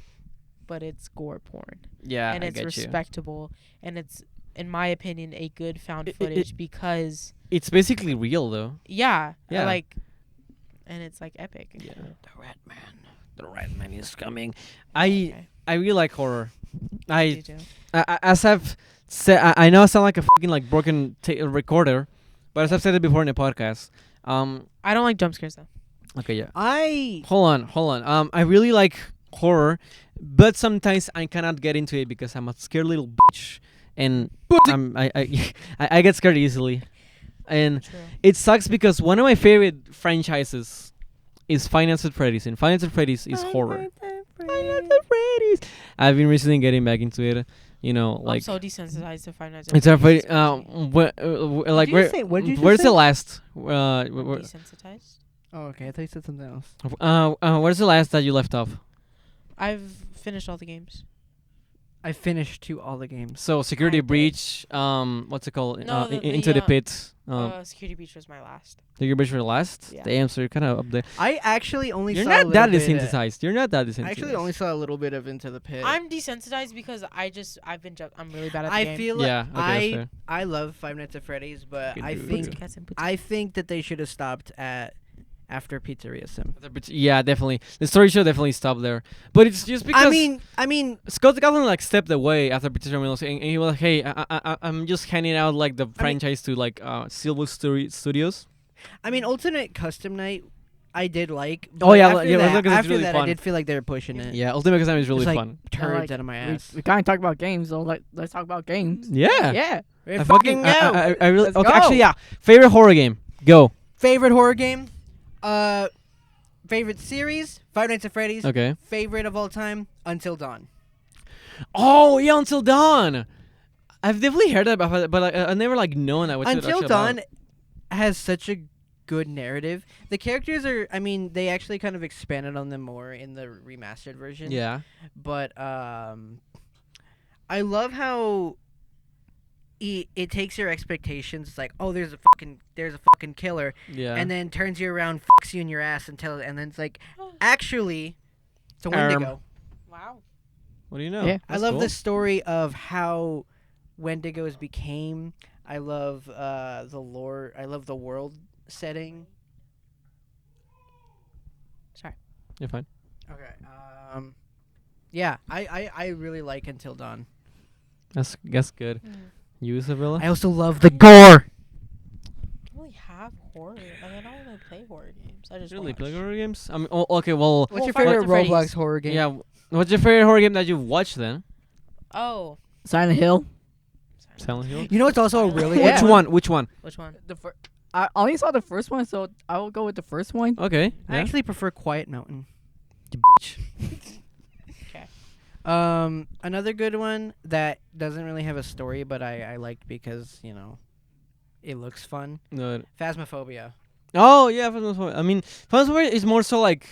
but it's gore porn, Yeah. and I it's get you. respectable, and it's in my opinion a good found It- footage because It's basically real though. yeah, Yeah. like, and it's like epic. Yeah. The Rat Man. The right man is coming. I Okay. really like horror. You do. As I've said, I know I sound like a fucking like broken recorder, but as I've said it before in the podcast, I don't like jump scares though. okay, yeah. I Hold on. I really like horror, but sometimes I cannot get into it because I'm a scared little bitch, and I get scared easily, and True. it sucks because one of my favorite franchises is Five Nights at Freddy's, and Five Nights at Freddy's is horror. Five Nights at Freddy's. I've been recently getting back into it. You know, like I'm so desensitized to Five Nights at it's a Freddy's. Freddy. Like you where? say? What did you just Where's say? the last? I'm desensitized. Oh, okay. I thought you said something else. Where's the last that you left off? I've finished all the games. I finished all the games. So Security I did. Breach. What's it called? No, the- Into the the, Pit. Security Breach was my last. Security Breach for the last. Yeah. Damn, so you're kind of up there. I actually only You're saw a not little that bit, desensitized. You're not that desensitized. I actually only saw a little bit of Into the Pit. I'm desensitized because I'm really bad at the I game. feel like Yeah. Okay, that's fair. I love Five Nights at Freddy's, but Good I dude. think Cats and I think that they should have stopped at after Pizzeria Sim. Yeah, definitely. The story should definitely stop there. But it's just because I mean, Scott Calvin like stepped away after Peter Mills, and he was like, "Hey, I'm just handing out like the franchise to like Silver Studios." Ultimate Custom Night, I did like. Oh, but yeah, after yeah, that, because it's after really that fun. I did feel like they were pushing it. Yeah, Ultimate Custom is really Just, like, fun. Turds like, out of my ass. We can't talk about games, so let's talk about games. Yeah. Yeah. We I fucking go. I really. Let's Okay, go. actually, yeah. Favorite horror game. Go. Favorite horror game? Favorite series? Five Nights at Freddy's. Okay. Favorite of all time? Until Dawn. Oh yeah, Until Dawn. I've definitely heard about it, but I never like known that. What's it Until actually Dawn about. has such a good narrative. The characters are, they actually kind of expanded on them more in the remastered version. Yeah. But I love how it takes your expectations. It's like, oh, there's a fucking killer, Yeah. and then turns you around, fucks you in your ass, and then it's like, actually, it's a Wendigo. Wow. What do you know? Yeah. I love the story of how Wendigos became. I love the lore. I love the world setting. Sorry. You're fine. Okay. Yeah, I really like Until Dawn. That's good. You, Isabella? I also love the gore. I don't really have horror. I mean, I don't really play horror games. I just Really watch. play horror games? I mean, okay. Well, What's your Five favorite Nights at Freddy's. Roblox horror game? yeah. What's your favorite horror game that you've watched then? Oh. Silent Hill. Silent Hill. You know what's also a really good Which one? Which one? Which one? I only saw the first one, so I will go with the first one. Okay. I Yeah. actually prefer Quiet Mountain. You bitch. Another good one that doesn't really have a story, but I liked because it looks fun. No. Phasmophobia. Oh yeah, Phasmophobia. I mean, Phasmophobia is more so like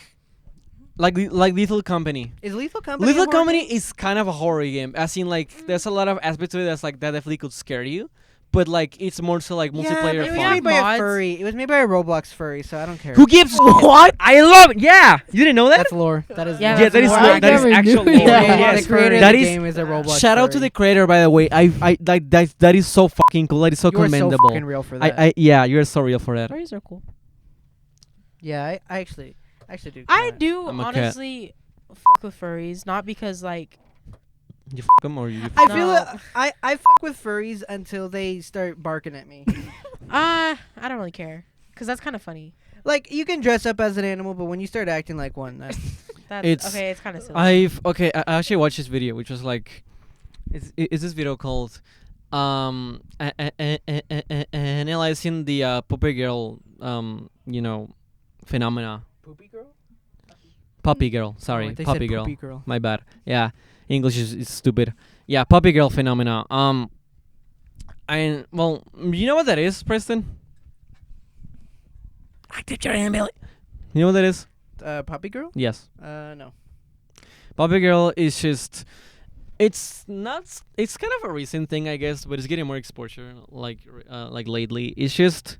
Lethal Company. Is Lethal Company? Lethal a horror Company game? is kind of a horror game. As in, like, there's a lot of aspects to it that's like that definitely could scare you, but like it's more so like Yeah, multiplayer but it was fun. made by a Mods. furry. It was made by a Roblox furry, so I don't care. Who gives what? I love it. Yeah, you didn't know that? That's lore. That is. Yeah, lore. Yeah, that is lore. lore. I That is never actual knew lore. that. Yes, the creator that of the is. game is a Roblox. Shout out to the creator, by the way. I like that is so fucking cool. That is so You are so commendable. fucking real for that. Yeah, you're so real for that. Furries are cool. Yeah, I actually do. I kinda. do I'm a cat. honestly fuck with furries, not because like You fuck them or you? I feel No. I fuck with furries until they start barking at me. I don't really care because that's kind of funny. Like you can dress up as an animal, but when you start acting like one, that's That's It's- okay. It's kind of silly. I actually watched this video, which was like, is this video called, analyzing the puppy girl, phenomena. poopy girl. Puppy girl, sorry, they puppy said girl. Poopy girl. My bad. Yeah, English is stupid. Yeah, puppy girl phenomena. And well, you know what that is, Preston? You know what that is? Puppy girl? Yes. No. Puppy girl is just. It's not. It's kind of a recent thing, I guess, but it's getting more exposure, like lately. It's just,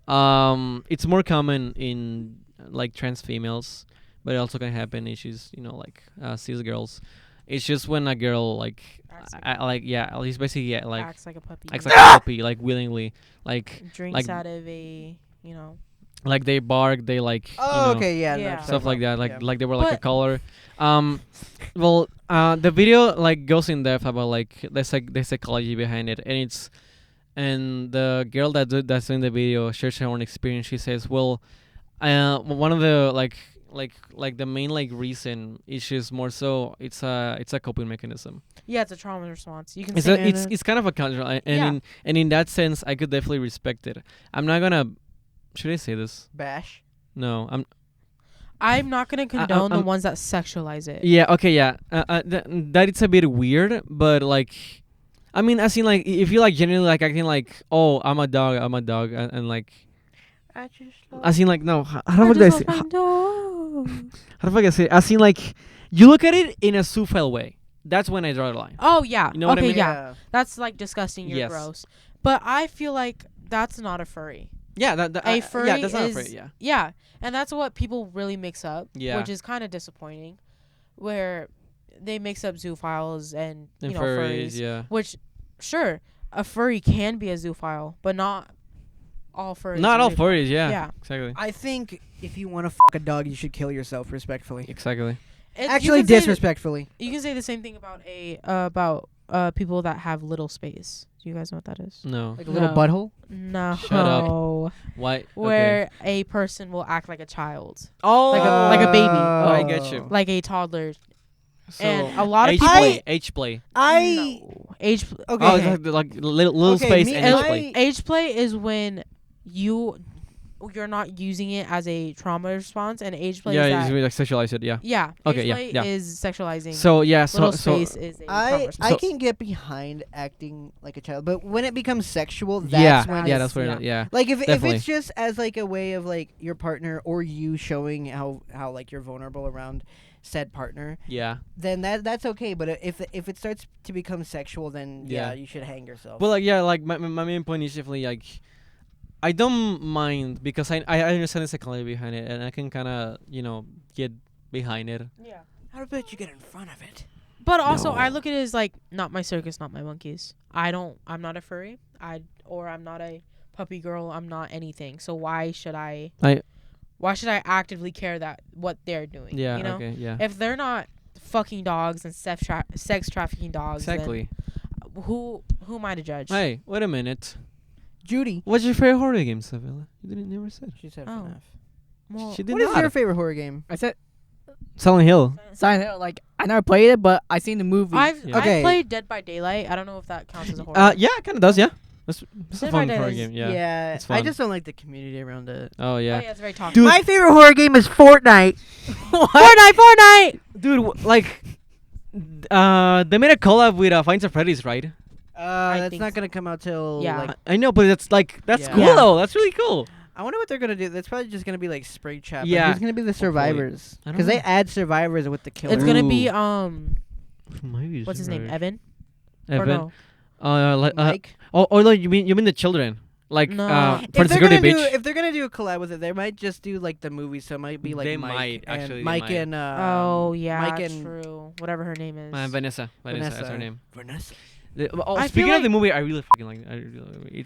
it's more common in like trans females, but it also can happen in issues, like cis girls. It's just when a girl like, he's basically like acts like a puppy. acts like a puppy, like willingly, like drinks out of a like they bark, they like. Oh, okay, yeah. Yeah. No, Stuff like that, like yeah. like they were like a But- color. Well, the video like goes in depth about like the psychology behind it, and the girl that's in the video shares her own experience. She says, well, one of the like the main like reason is just more so it's a coping mechanism. Yeah, it's a trauma response. You can It's say it's kind of a counter, and Yeah. in that sense, I could definitely respect it. I'm not gonna. Should I say this? Bash. No, I'm not gonna condone the I'm- ones that sexualize it. Yeah. Okay. Yeah. That it's a bit weird, but like, I mean, as in like, if you like genuinely like acting like, oh, I'm a dog, and like, I just as in like, no, how the fuck do I say? How the fuck I say? As in like, you look at it in a zoophile way. That's when I draw the line. Oh yeah. You know what I okay, mean? yeah. That's like disgusting. You're Yes. gross. But I feel like that's not a furry. Yeah. That A furry yeah, that's not is afraid. Yeah. Yeah, and that's what people really mix up. Yeah. Which is kind of disappointing, where they mix up zoophiles and And furries. yeah. Which, sure, a furry can be a zoophile, but not all furries. Not are all zoophiles. furries. Yeah. Yeah. Exactly. I think if you want to fuck a dog, you should kill yourself respectfully. Exactly. You Actually, can say disrespectfully. You can say the same thing about people that have little space. Do you guys know what that is? No. Like a little No. butthole. No. Shut up. Why? Okay. Where a person will act like a child, Oh. like a baby. I get you. like a toddler, So and a lot of H people. play. H play. No. Age. Okay. Oh, Okay. it's like little Okay, space me- and and H play. Age play is when you're not using it as a trauma response, and age play Yeah, is it's that. really like sexualized it. Yeah. Yeah. Okay, Age yeah, play yeah. is sexualizing. So yeah. little So space is a trauma I response. can get behind acting like a child, but when it becomes sexual, that's yeah. when Yeah. it's, That's where. yeah. Yeah. like if definitely. it's just as like a way of like your partner or you showing how like you're vulnerable around said partner, Yeah. then that's okay. But if it starts to become sexual, then Yeah. you should hang yourself. But like yeah, like my main point is definitely like, I don't mind because I understand the psychology behind it, and I can kind of get behind it. yeah. How about you get in front of it? But also, No. I look at it as like not my circus, not my monkeys. I'm not a furry. I'm not a puppy girl. I'm not anything. So why should I actively care that what they're doing? Yeah. You know? Okay. Yeah. If they're not fucking dogs and sex trafficking dogs, then Exactly. who am I to judge? Hey, wait a minute. Judy. What's your favorite horror game, Isabela? You didn't never said. She said Oh. FNAF. Well, She did What is not. your favorite horror game? I said Silent Hill. Silent Hill. Like I never played it, but I seen the movie. I've Okay. played Dead by Daylight. I don't know if that counts as a horror. Yeah, it kind of does. Yeah, it's a Dead by fun horror Daylight game. Yeah. It's I fun. just don't like the community around it. Oh Oh yeah. yeah, it's very toxic. Dude. My favorite horror game is Fortnite. Fortnite. Dude, like, they made a collab with Find Freddy's, right? That's think not so. gonna come out till Yeah. like. I know, but that's Yeah. cool Yeah. though. That's really cool. I wonder what they're gonna do. That's probably just gonna be like Spring Trap. Yeah. Who's gonna be the survivors? I don't Because they know. add survivors with the killer. It's gonna be Maybe what's his name? right. Evan. Or Evan. no? Mike. Oh no, you mean the children? Like No. for the security If they're gonna do a collab with it, they might just do like the movie. So it might be like They Mike might, and actually, they Mike might. and Oh yeah, Mike and true. Whatever her name is. Vanessa. Vanessa is her Vanessa. name. Vanessa. I Speaking feel of the movie, I really fucking like.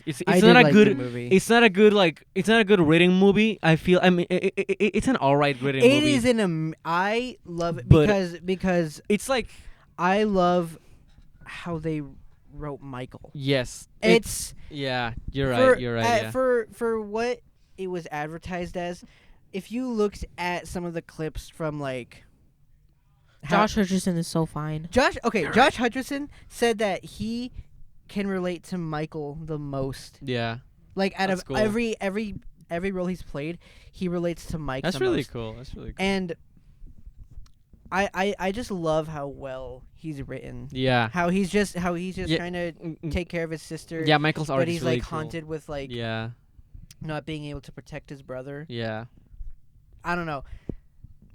It's I not did a like good. the movie. It's not a good it's not a good rating movie. I feel. I mean, it's an alright rating It movie. is I love it But- because It's like I love how they wrote Michael. yes. It's yeah. You're for, right. You're right. Yeah. For what it was advertised as. If you looked at some of the clips from like Josh Hutcherson is so fine. Josh Hutcherson said that he can relate to Michael the most. Yeah. Like out That's of cool. every role he's played, he relates to Mike That's the really most. cool. That's really cool. And I just love how well he's written. Yeah. How he's just Yeah. trying to take care of his sister. Yeah, Michael's but art he's is really like cool. haunted with like Yeah. not being able to protect his brother. Yeah. I don't know.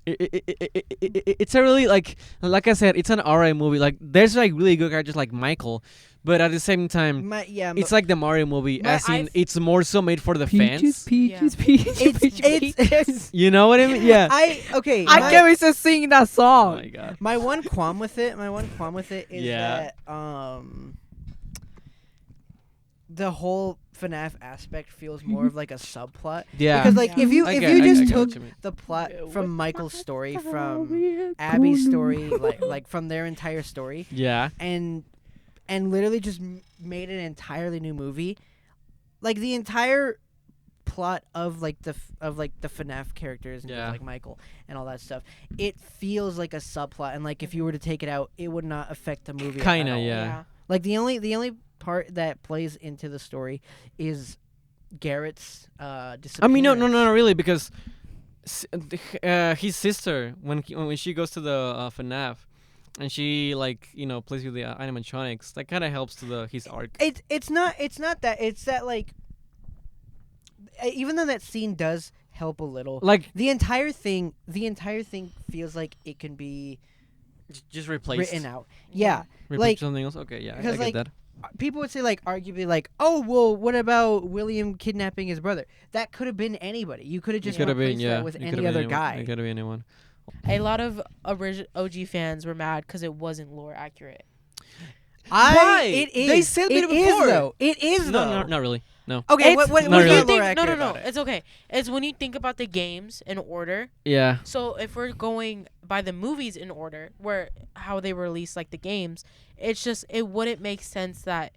It's a really like I said, it's an alright movie. Like there's like really good characters like Michael, but at the same time, it's like the Mario movie, My- as in I've- it's more so made for the Peaches, fans. peaches, Yeah. peaches, it's You know what I mean? Yeah. I I can't resist singing that Oh song. my god. my one qualm with it is Yeah. that the whole FNAF aspect feels more of like a subplot. Yeah. Because like Yeah. if you I if get- you I just get what took you mean. the plot from Michael's story, Oh, from Abby's story, like from their entire story, Yeah. and literally just made an entirely new movie, like the entire plot of like the FNAF characters and Yeah. like Michael and all that stuff, it feels like a subplot, and like if you were to take it out, it would not affect the movie. Kinda, at all. yeah. Like the only part that plays into the story is Garrett's disappearance. I mean, no, really, because his sister, when she goes to the FNAF, and she plays with the animatronics, that kind of helps to his arc. It's not that. It's that like even though that scene does help a little, Like the entire thing feels like it can be just replace written out. Yeah. replace like- something else. Okay, yeah, I because, get like, that. People would say like arguably like, oh well, what about William kidnapping his brother? That could have been anybody. You could have just Could have been, replaced yeah. that with It any could've been other anyone. guy. It could have been anyone. A lot of OG fans were mad because it wasn't lore accurate. Why? It is. They said it it is before. though. It is though. No, not really. No. Okay, It's what not when what's you really. not lore think, no, accurate no, about it? it's okay. It's when you think about the games in order. Yeah. So if we're going by the movies in order, where how they release like the games, it's just it wouldn't make sense that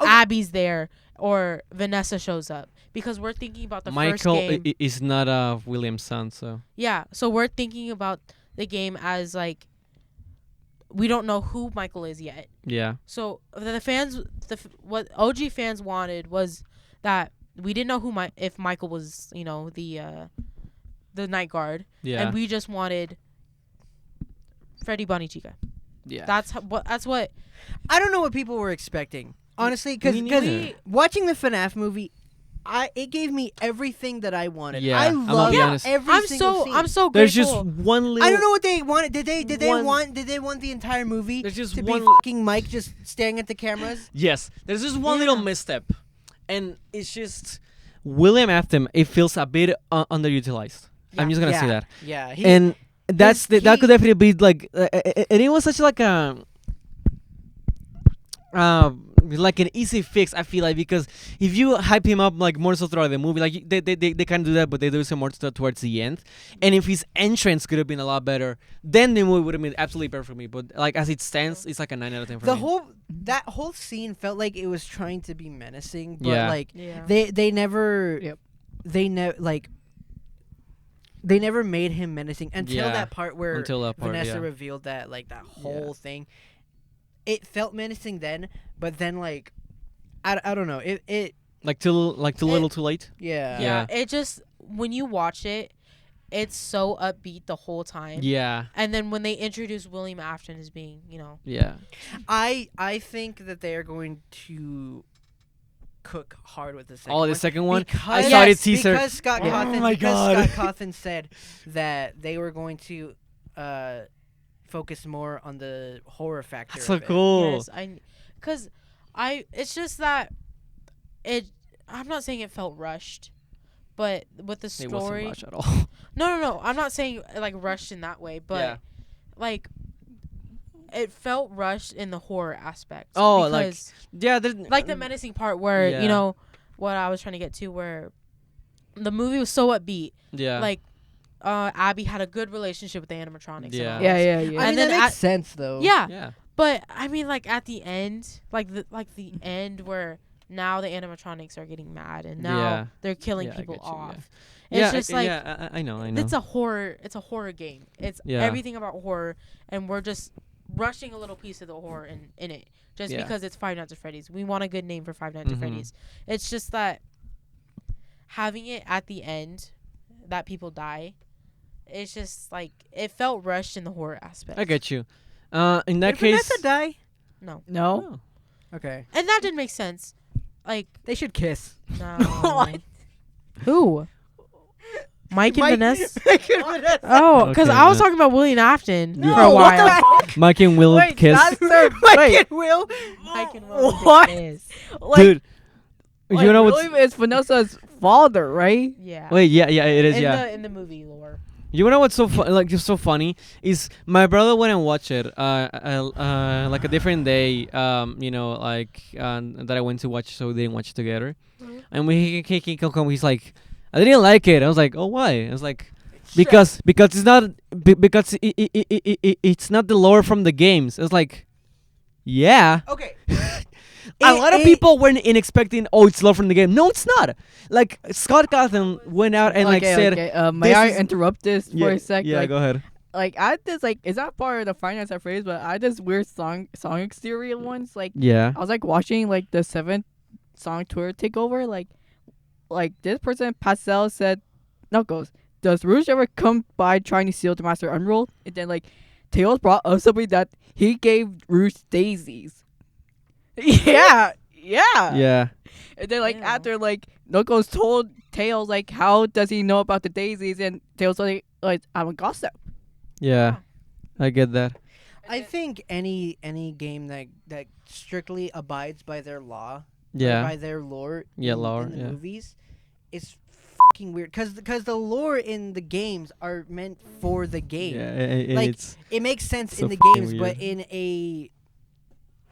Okay. Abby's there or Vanessa shows up because we're thinking about the Michael first game. is not William's son, so Yeah, so we're thinking about the game as like we don't know who Michael is yet. yeah. So the fans, what OG fans wanted was that we didn't know if Michael was, the night guard, Yeah. and we just wanted Freddy Bunny Chica. yeah. That's what. I don't know what people were expecting, honestly, because Me neither. watching the FNAF movie, it gave me everything that I wanted. Yeah, I I'm gonna love be honest. every single scene. I'm so There's grateful. just one little. I don't know what they wanted. Did they One- want the entire movie There's just to one. be fucking Mike just staring at the cameras? Yes, there's just one Yeah. little misstep, and it's just William Afton. It feels a bit underutilized. I'm just gonna say that, Yeah, and that he- could definitely be like, and it was such like a like an easy fix. I feel like because if you hype him up like more so throughout the movie, like they kind of do that, but they do some more stuff towards the end. And if his entrance could have been a lot better, then the movie would have been absolutely perfect for me. But like as it stands, it's like a 9 out of 10 for me. That whole scene felt like it was trying to be menacing, but Yeah. like Yeah. they never Yep. they never made him menacing until Yeah. that part where Until that part, Vanessa yeah. revealed that like that whole thing. It felt menacing then, but then like I don't know. It Like too little, too late. yeah. Yeah. It just when you watch it, it's so upbeat the whole time. Yeah, And then when they introduce William Afton as being, yeah. I think that they are going to cook hard with the second Oh, one. the second one. I Because- saw the yes, teaser. Because Scott Oh Cawthon, my God. Scott Cawthon said that they were going to focus more on the horror factor. That's so of it. cool. yes, it's just that I'm not saying it felt rushed, but with the It wasn't story. much at all. No. I'm not saying like rushed in that way, but Yeah. like it felt rushed in the horror aspect. Oh, like, because, Yeah, like the menacing part where Yeah. what I was trying to get to, where the movie was so upbeat. Yeah. Like Abby had a good relationship with the animatronics. Yeah. And all Yeah, this. yeah, I yeah. mean, And that then makes sense though. Yeah, yeah. but I mean, like at the end, like the end where now the animatronics are getting mad and now Yeah. they're killing Yeah, I people get you, yeah. off. It's just like I know. it's a horror game. It's Yeah. everything about horror, and we're just rushing a little piece of the horror in it just Yeah. because it's Five Nights at Freddy's. We want a good name for Five Nights at Mhm. Freddy's. It's just that having it at the end that people die, it's just like it felt rushed in the horror aspect. I get you. In that Did case, Vanessa die? No, No. Oh. Okay. and that didn't make sense. Like They should kiss. no. What? Who? Mike and Vanessa? Mike and Vanessa. Oh, because Okay, I was that- talking about William Afton No, for a what the while. heck? Mike and Will Wait, kiss. that's their Mike wait. and Will. Mike and Will What? kiss. Like, Dude, like, you know what's William is Vanessa's father, right? Yeah. wait, yeah, it is, in yeah. in the movie lore. You know what's so like just so funny is my brother went and watched it like a different day that I went to watch, so we didn't watch it together. Mhm. And when he come, he's like, I didn't like it. I was like, oh, why? I was like, because it's not because it's not the lore from the games. It's like, yeah. Okay. A lot of people weren't expecting, it's lore from the game. No, it's not. Like Scott Cawthon went out and like said, may this I is- interrupt this for a sec? Yeah, like, go ahead. like I had this like, it's not part of the finance at phrase, but I had this weird song exterior once. Like Yeah. I was like watching like the 7th song tour takeover. Like this person Pastel said, Knuckles, does Rouge ever come by trying to steal the Master Unrolled? And then like Tails brought up something that he gave Rouge daisies. yeah. Yeah. And then like Ew. after like Knuckles told Tails like how does he know about the daisies, and Tails like I'm a gossip. Yeah. I get that. I think any game that strictly abides by their law, or Yeah. by their lore, Yeah, in, lore, in the yeah. movies, is fucking weird. Because the lore in the games are meant for the game. Yeah, Like, it's It makes sense So in the fucking games, but weird.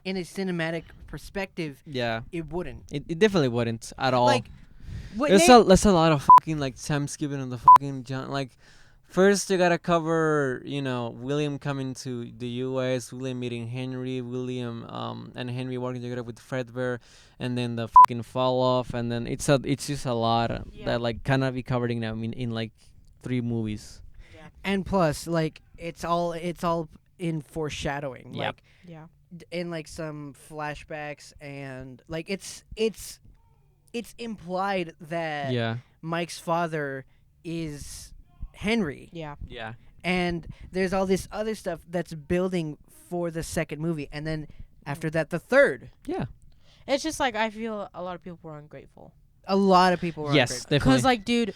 in a cinematic perspective, yeah. it wouldn't. It definitely wouldn't at all. Like, what There's a lot of fucking like time skipping on the fucking like. First, you gotta cover, William coming to the U.S., William meeting Henry, William and Henry working together with Fredbear, and then the fucking fall off, and then it's just a lot that like cannot be covered in like 3 movies. and plus, like, it's all in foreshadowing. Yep. Like, Yeah. in like some flashbacks, and like it's implied that Yeah, Mike's father is Henry, Yeah. yeah, and there's all this other stuff that's building for the second movie, and then after that the third. yeah. It's just like I feel a lot of people were ungrateful. A lot of people were Yes, ungrateful. definitely. Cause like, dude,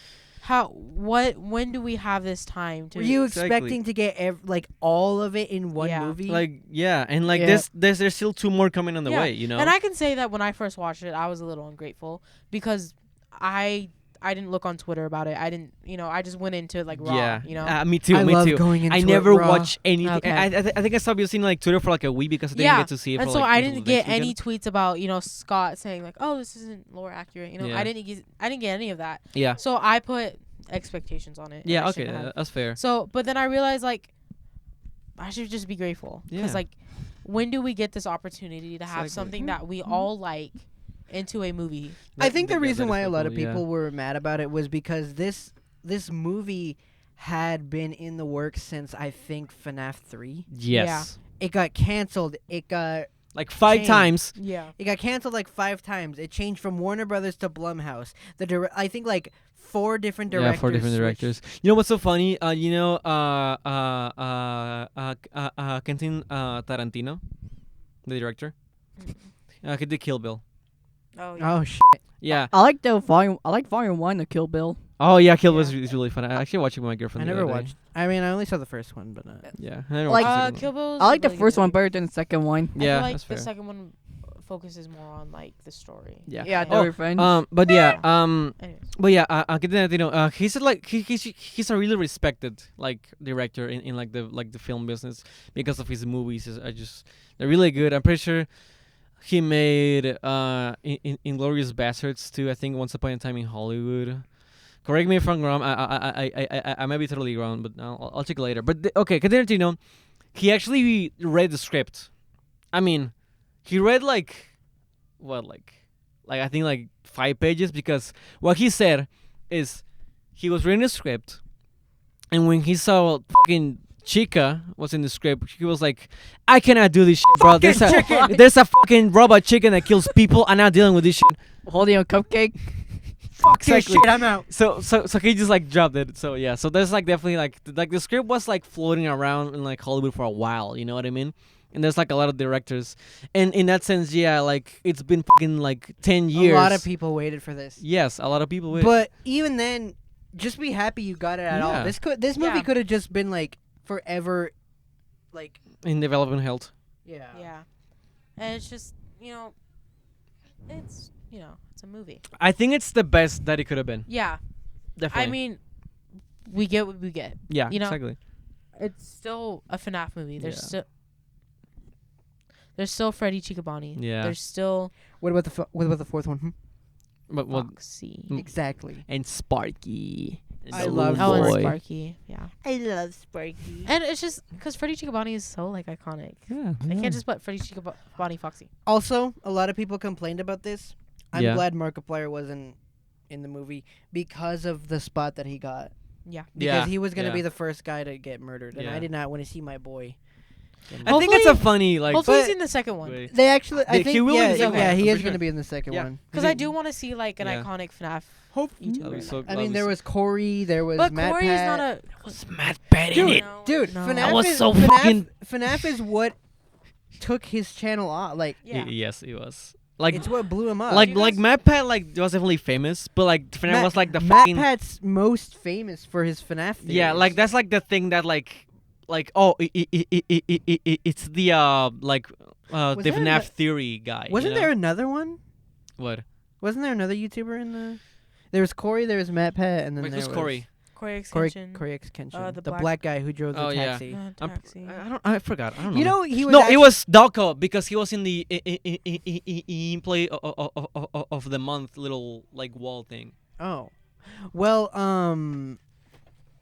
when do we have this time to? Were you Exactly. expecting to get like all of it in one Yeah. movie? Like and like Yeah. there's still 2 more coming on the Yeah. way. And I can say that when I first watched it, I was a little ungrateful because I I didn't look on Twitter about it. I didn't, I just went into like raw, Yeah, me too. I Me love too. going into I it never raw. watch anything. Okay. I think I stopped using like Twitter for like a week because I didn't Yeah, get to see it. and for, so like, I until didn't the next get any weekend. tweets about Scott saying like, oh, this isn't lore accurate. Yeah. I didn't get any of that. Yeah. So I put expectations on it. and Yeah. I Okay. shouldn't have. That's fair. So, but then I realized like I should just be grateful because Yeah. like when do we get this opportunity to have Exactly. something that we all like into a movie? I think the reason that why is a lot so of cool, yeah. people were mad about it was because this movie had been in the works since I think FNAF 3. Yes. It got canceled. It got Like 5 Change. times. Yeah. canceled like 5 times. It changed from Warner Brothers to Blumhouse. I think like 4 different directors. Yeah, 4 different switched. directors. You know what's so funny? Quentin Tarantino, the director. He did Kill Bill. Oh yeah. Oh shit. Yeah. I like volume 1 of Kill Bill. Oh yeah, Kill Bill Yeah. is really fun. I actually watched it with my girlfriend. I the never other day. watched. I mean, I only saw the first one, but Yeah. I never Like- watched the second Kill one. Bill. I like the first one better than the second one. I Yeah, feel like that's the fair. second one focuses more on like the story. Yeah. Yeah, Oh, they're friends. But yeah, Anyways. but yeah, Quentin Tarantino, he's like he's a really respected like director in like the film business because of his movies. They're really good. I'm pretty sure he made Inglourious Bastards too. I think Once Upon a Time in Hollywood. Correct me if I'm wrong. I might be totally wrong, but I'll check later. But okay, Quentin Tarantino, he actually read the script. I mean, he read like I think like 5 pages because what he said is he was reading the script, and when he saw fucking Chica was in the script, he was like, I cannot do this shit, bro. There's a fucking robot chicken that kills people. I'm not dealing with this shit. Holding a cupcake. fuck this Exactly. shit. I'm out. So he just like dropped it. So yeah. So there's like definitely like the script was like floating around in like Hollywood for a while. You know what I mean? And there's like a lot of directors, and in that sense, yeah, like it's been fucking like 10 years. A lot of people waited for this. Yes, a lot of people. Wait. But even then, just be happy you got it at all. Yeah. This movie Yeah. could have just been like forever, like in development held. yeah. Yeah. And it's just, it's a movie. I think it's the best that it could have been. Yeah. Definitely. I mean, we get what we get. yeah, you know, exactly. It's still a FNAF movie. Yeah. There's still Freddy Chicabani. Yeah. There's still What about the fourth one? Hmm? But what? Foxy. Mm. Exactly. And Sparky. And I the love little Oh, and boy. Sparky. Yeah. I love Sparky. And it's just because Freddy Chicabani is so like iconic. Yeah, I can't just put Freddy Chicabani Foxy. Also, a lot of people complained about this. I'm Yeah. glad Markiplier wasn't in the movie because of the spot that he got. Yeah. Because Yeah, he was gonna yeah. be the first guy to get murdered, and Yeah. I did not want to see my boy. I think it's a funny like. Hopefully but- he's in the second one. way. They actually, I He think, will in yeah, the second yeah, one, he I'm is pretty gonna sure. be in the second Yeah. one. Because I do want to see like an Yeah. iconic FNAF. Hope. YouTuber. That'd be so- I that'd mean, be there so- was Corey, there was But Matt Corey Pat. is not a. was Matt Pat in it. Dude, No. FNAF That was is, so FNAF, fucking- FNAF is what took his channel off. Like, Yeah. Yes, it was. Like it's what blew him up. like You like guys- Matt Pat like was definitely famous, but like FNAF Matt- was like the Matt fucking Pat's most famous for his FNAF theories. yeah, like that's like the thing that like oh it's the Was the there FNAF ano- theory guy. Wasn't you know? there another one? What? Wasn't there another YouTuber in the? There was Corey, there was Matt Pat, and then Wait, there who's was Corey? Corey Corey, Extension. Corey Extension, the the black- black guy who drove the Oh, yeah. taxi. Taxi. I forgot. I don't know. You know, he was. No, actually, it was Dalco because he was in the in play of the month little like wall thing. Oh, well,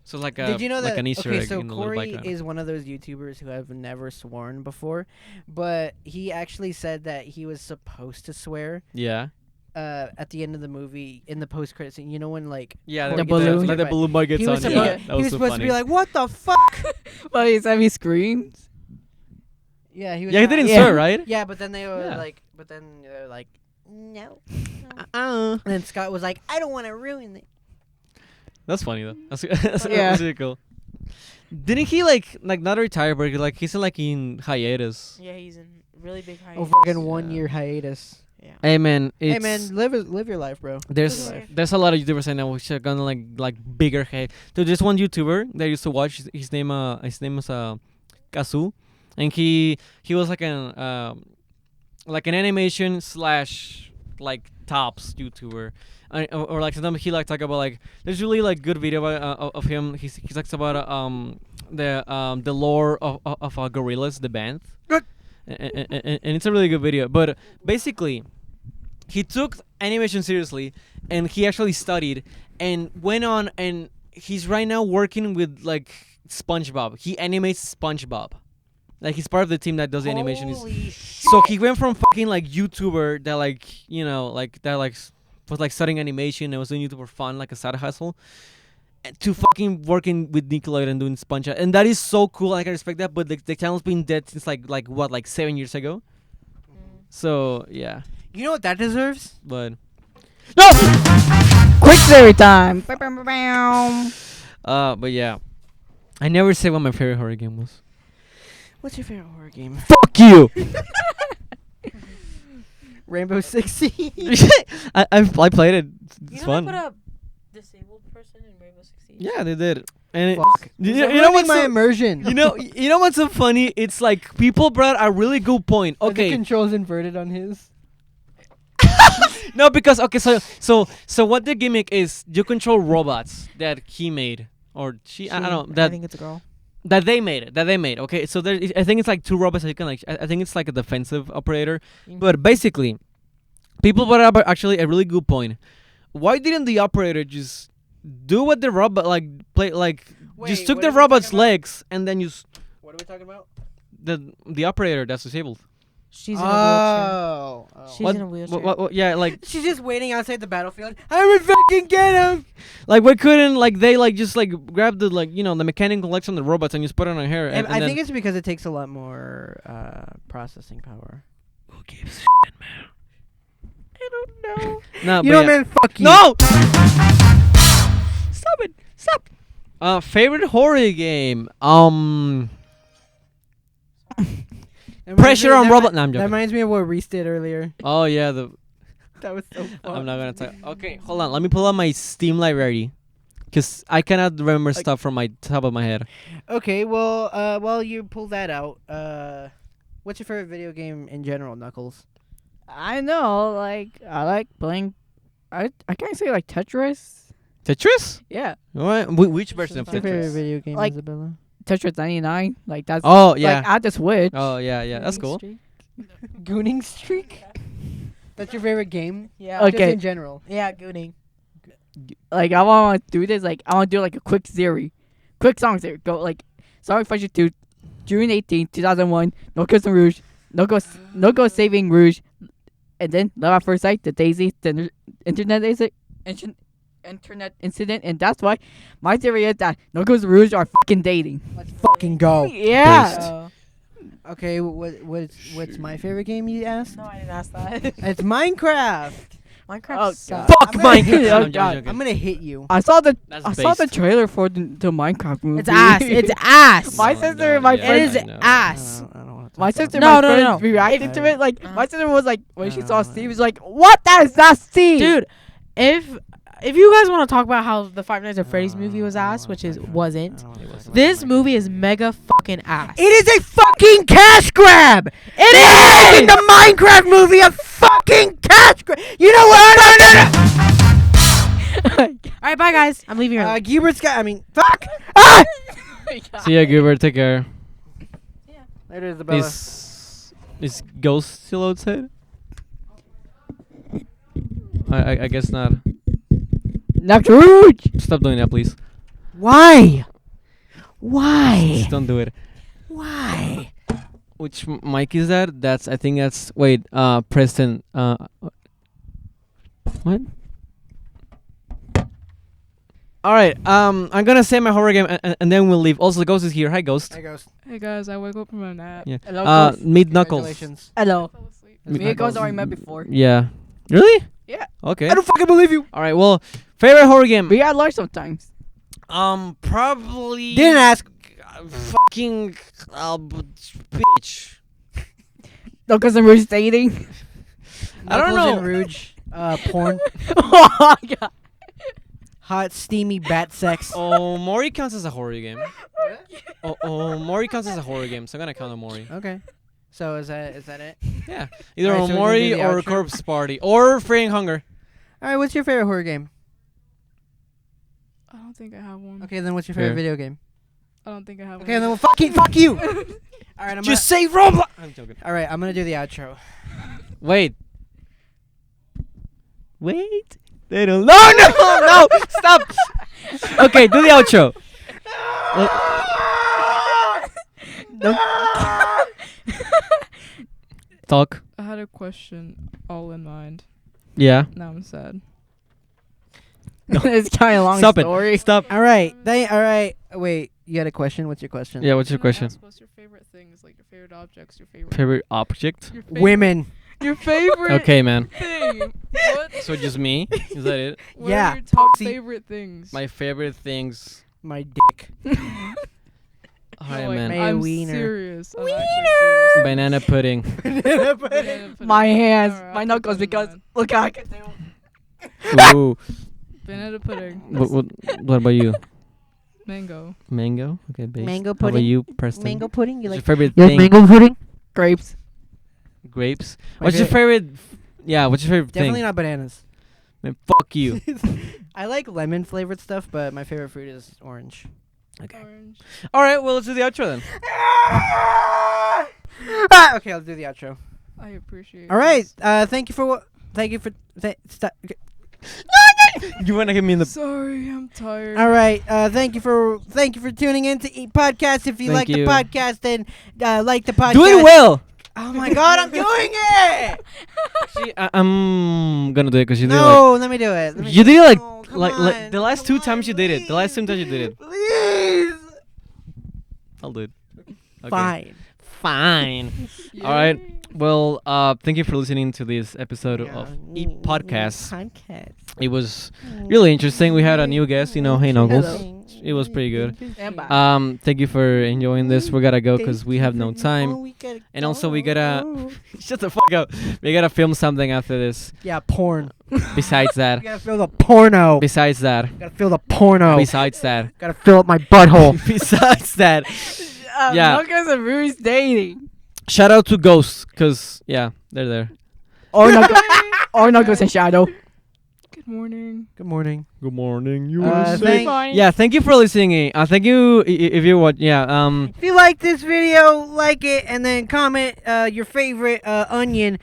So like a did you know like that? an Easter Okay, egg so in the little Corey background. is one of those YouTubers who have never sworn before, but he actually said that he was supposed to swear. Yeah. At the end of the movie, in the post-credit scene, you know when like Yeah, Corey the gets balloon. arrested Like the by- balloon boy gets he was on. supposed, Yeah, that he was was so supposed funny. to be like, "What the fuck?" Well, he's having screams. Yeah, he was. Yeah, he didn't Yeah. swear, right? Yeah, but then they were Yeah. like, no. Uh. And then Scott was like, I don't want to ruin it. That's funny though. That's Yeah. really cool. Didn't he like not retire, but like he's like in hiatus? Yeah, he's in really big Oh, hiatus. fucking Yeah. 1 year hiatus. Yeah. Hey man, it's, Hey man, live your life, bro. There's Live your life. there's a lot of YouTubers right now which are gonna like bigger head. So there's one YouTuber that I used to watch. His name is Kazu, and he was like an animation slash like tops YouTuber, or like sometimes he like talk about like there's really like good video of him. He talks about the lore of Gorillaz, the band, and it's a really good video. But basically, he took animation seriously, and he actually studied and went on, and he's right now working with like SpongeBob. He animates SpongeBob. Like he's part of the team that does the animation. So he went from fucking like YouTuber that like like that like was like studying animation and was doing YouTube for fun, like a side hustle, to fucking working with Nickelodeon and doing SpongeBob, and that is so cool. Like I respect that, but the channel's been dead since like what, like 7 years ago. So yeah, You know what that deserves? but No. Quick theory time. but yeah, I never said what my favorite horror game was. What's your favorite horror game? Fuck you. Rainbow Six Siege. I played it. You It's know fun. they put a disabled person in Rainbow Six Siege? Yeah, they did. And Fuck. you You're know what's ruining my so, immersion. you know what's so funny? It's like people brought a really good point. Are the Okay, controls inverted on his? no, because okay, so what the gimmick is? You control robots that he made or she. I don't know I that think it's a girl. that they made. Okay, so there. I think it's like two robots that you can like. I think it's like a defensive operator. But basically, people brought up actually a really good point. Why didn't the operator just do what the robot like play like just took the robot's legs and then use What are we talking about? the operator that's disabled? She's in a wheelchair. Oh. She's What- in a wheelchair. What, yeah, like She's just waiting outside the battlefield. I would fucking get him. why couldn't like they like just like grab the like the mechanical legs on the robots and just put it on her hair? And I then, think it's because it takes a lot more processing power. who gives a shit, man? I don't know. No, You but know, yeah. man, fuck you. No! Stop it! Stop. Favorite horror game? Pressure on robot. No, I'm That joking. reminds me of what Reese did earlier. Oh yeah, That was so fun. I'm not gonna talk. Okay, hold on. Let me pull up my Steam library, cause I cannot remember stuff from my top of my head. Okay, well, while you pull that out, what's your favorite video game in general, Knuckles? I know, like I like playing. I can't say like Tetris. Tetris? Yeah, What? Which version of What's your favorite Tetris? video game, Like- Isabella? Tetris 99. Like that's. Oh yeah. Like at the Switch. Oh yeah. That's cool. Gooning Streak? That's your favorite game? Yeah. Okay. Just in general. Yeah, gooning. Like I want to do this. Like I want to do like a quick song series. Go like Song Fighter 2, June 18th, 2001. No Kiss and Rouge. No go Saving Rouge. And then Love at First Sight, the Daisy, the internet incident, and that's why my theory is that No Goes Rouge are fucking dating. Let's fucking go. Yeah. Okay, what's my favorite game, you asked? No, I didn't ask that. It's Minecraft. Minecraft Oh, sucks. Fuck I'm gonna hit Minecraft. you. I'm God. joking. I'm gonna hit you. I saw the That's trailer for the Minecraft movie. It's ass. It's ass. My sister and my It friend. is ass. I don't wanna talk My about sister it. No, and my no, friends no. reacted If- to it. Like my sister was like when she saw No. Steve, was like, "What? That is not Steve." Dude, if you guys want to talk about how the Five Nights at Freddy's movie was ass, which is wasn't, this movie is mega fucking ass. It is a fucking cash grab. It is! Making the Minecraft movie a fucking cash grab. You know what? All right, bye guys. I'm leaving early. Gubert's got. I mean, fuck. See ya, Gilbert. Take care. Later, Isabella. Is Ghost still outside? I guess not. Not Rouge. Stop doing that, please. Why? Why? Just don't do it. Why? Which mic is that? I think that's. Wait, Preston. What? All right. I'm gonna say my horror game and then we'll leave. Also, Ghost is here. Hi, Ghost. Hey, Ghost. Hey guys, I woke up from a nap. Yeah. Hello, Ghost. Meet Knuckles. Congratulations. Hello. Fell asleep. Me- Me and Ghost already met before. Yeah. Really? Yeah. Okay. I don't fucking believe you. All right. Well, favorite horror game. We got lunch sometimes. Probably. Didn't ask. Fucking bitch. No, because Rouge dating. I don't Knuckles know. and Rouge. Porn. Oh my god. Hot, steamy bat sex. Oh, Mori counts as a horror game. Oh, Mori counts as a horror game, so I'm gonna count on Mori. Okay. So is that it? Yeah. Either Alright, so we're gonna Omori do the or outro? Corpse Party or Freeing Hunger. All right. What's your favorite horror game? I don't think I have one. Okay, then what's your favorite Fair. video game? I don't think I have Okay, one. then fuck you. All right, I'm Just say Roblox. I'm joking. all right. I'm gonna do the outro. Wait. Wait. They don't. No! Stop. Okay, do the outro. Talk. I had a question all in mind. Yeah. Now I'm sad. It's kind of long Stop story. it. Stop. All right. All right. Wait. You had a question? What's your question? Yeah. What's your I'm gonna question? ask what's your favorite things, like your favorite objects, your favorite. Favorite object? Your favorite Women. Your favorite Okay, man. thing. What? So just me? Is that it? What Yeah. are your top See- favorite things? My favorite things. My dick. Alright, like, man. May- I'm wiener. serious. I'm actually serious. Banana pudding. Banana pudding. My hands, Alright, my I'll knuckles, keep that in because mind. look, I can do. Ooh. Banana pudding. What about you? Mango. Mango? Okay, base. Mango How about pudding. you, Preston? Mango pudding. You What's like? your favorite You like thing? mango pudding? Grapes. Grapes. My What's your favorite- favorite? Yeah, what's your favorite Definitely thing? not bananas. Man, fuck you. I like lemon flavored stuff, but my favorite fruit is orange. Orange. Alright, well, let's do the outro then. Okay, I'll do the outro. I appreciate. All right. this. Thank you for stop. Okay. You wanna hit me in the... Sorry, I'm tired. All right. Thank you for tuning in to Eat Podcast. If you Thank like you. the podcast, then like the podcast. Do it well! Oh my God, I'm doing it. See, I'm gonna do it because you did No, let me do it. Let me You did it like- No, come like on, the last come two times you did it. The last two times you did it. Please. I'll do it. Okay. Fine. Fine. Alright. Well, thank you for listening to this episode of Eat Podcast. Podcast. It was really interesting. We had a new guest, Hey Knuckles. It was pretty good. And bye. Thank you for enjoying this. We gotta go because we have no time. And also we gotta shut the fuck up. We gotta film something after this. Yeah, porn. Besides You that. gotta fill the porno. Besides that. Gotta fill the porno. Besides that. Gotta fill up my butthole. Besides that. Yeah. Knuckles and Ruby's dating. Shout out to Ghosts, cause yeah, they're there. Or Knuckles, or Knuckles and Shadow. Good morning. Good morning. Good morning, Thank thank you for listening. Thank you if you watch. Yeah. If you like this video, like it, and then comment your favorite onion.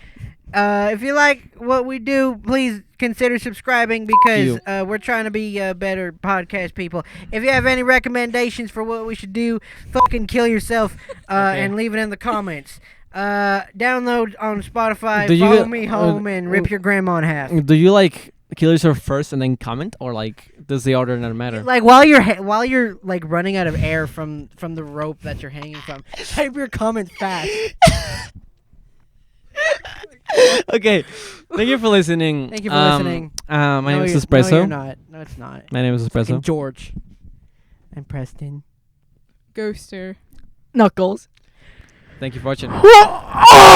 If you like what we do, please consider subscribing because we're trying to be better podcast people. If you have any recommendations for what we should do, fucking kill yourself and leave it in the comments. Download on Spotify, Do you follow get- me home, and rip your grandma in half. Do you like kill yourself first and then comment, or like does the order not matter? Like while you're like running out of air from the rope that you're hanging from, type your comment fast. Okay. Thank you for listening. Thank you for listening. My name is No, Espresso. you're not. No, it's not. My name is Fucking Espresso. George. And Preston. Ghoster. Knuckles. Thank you for watching.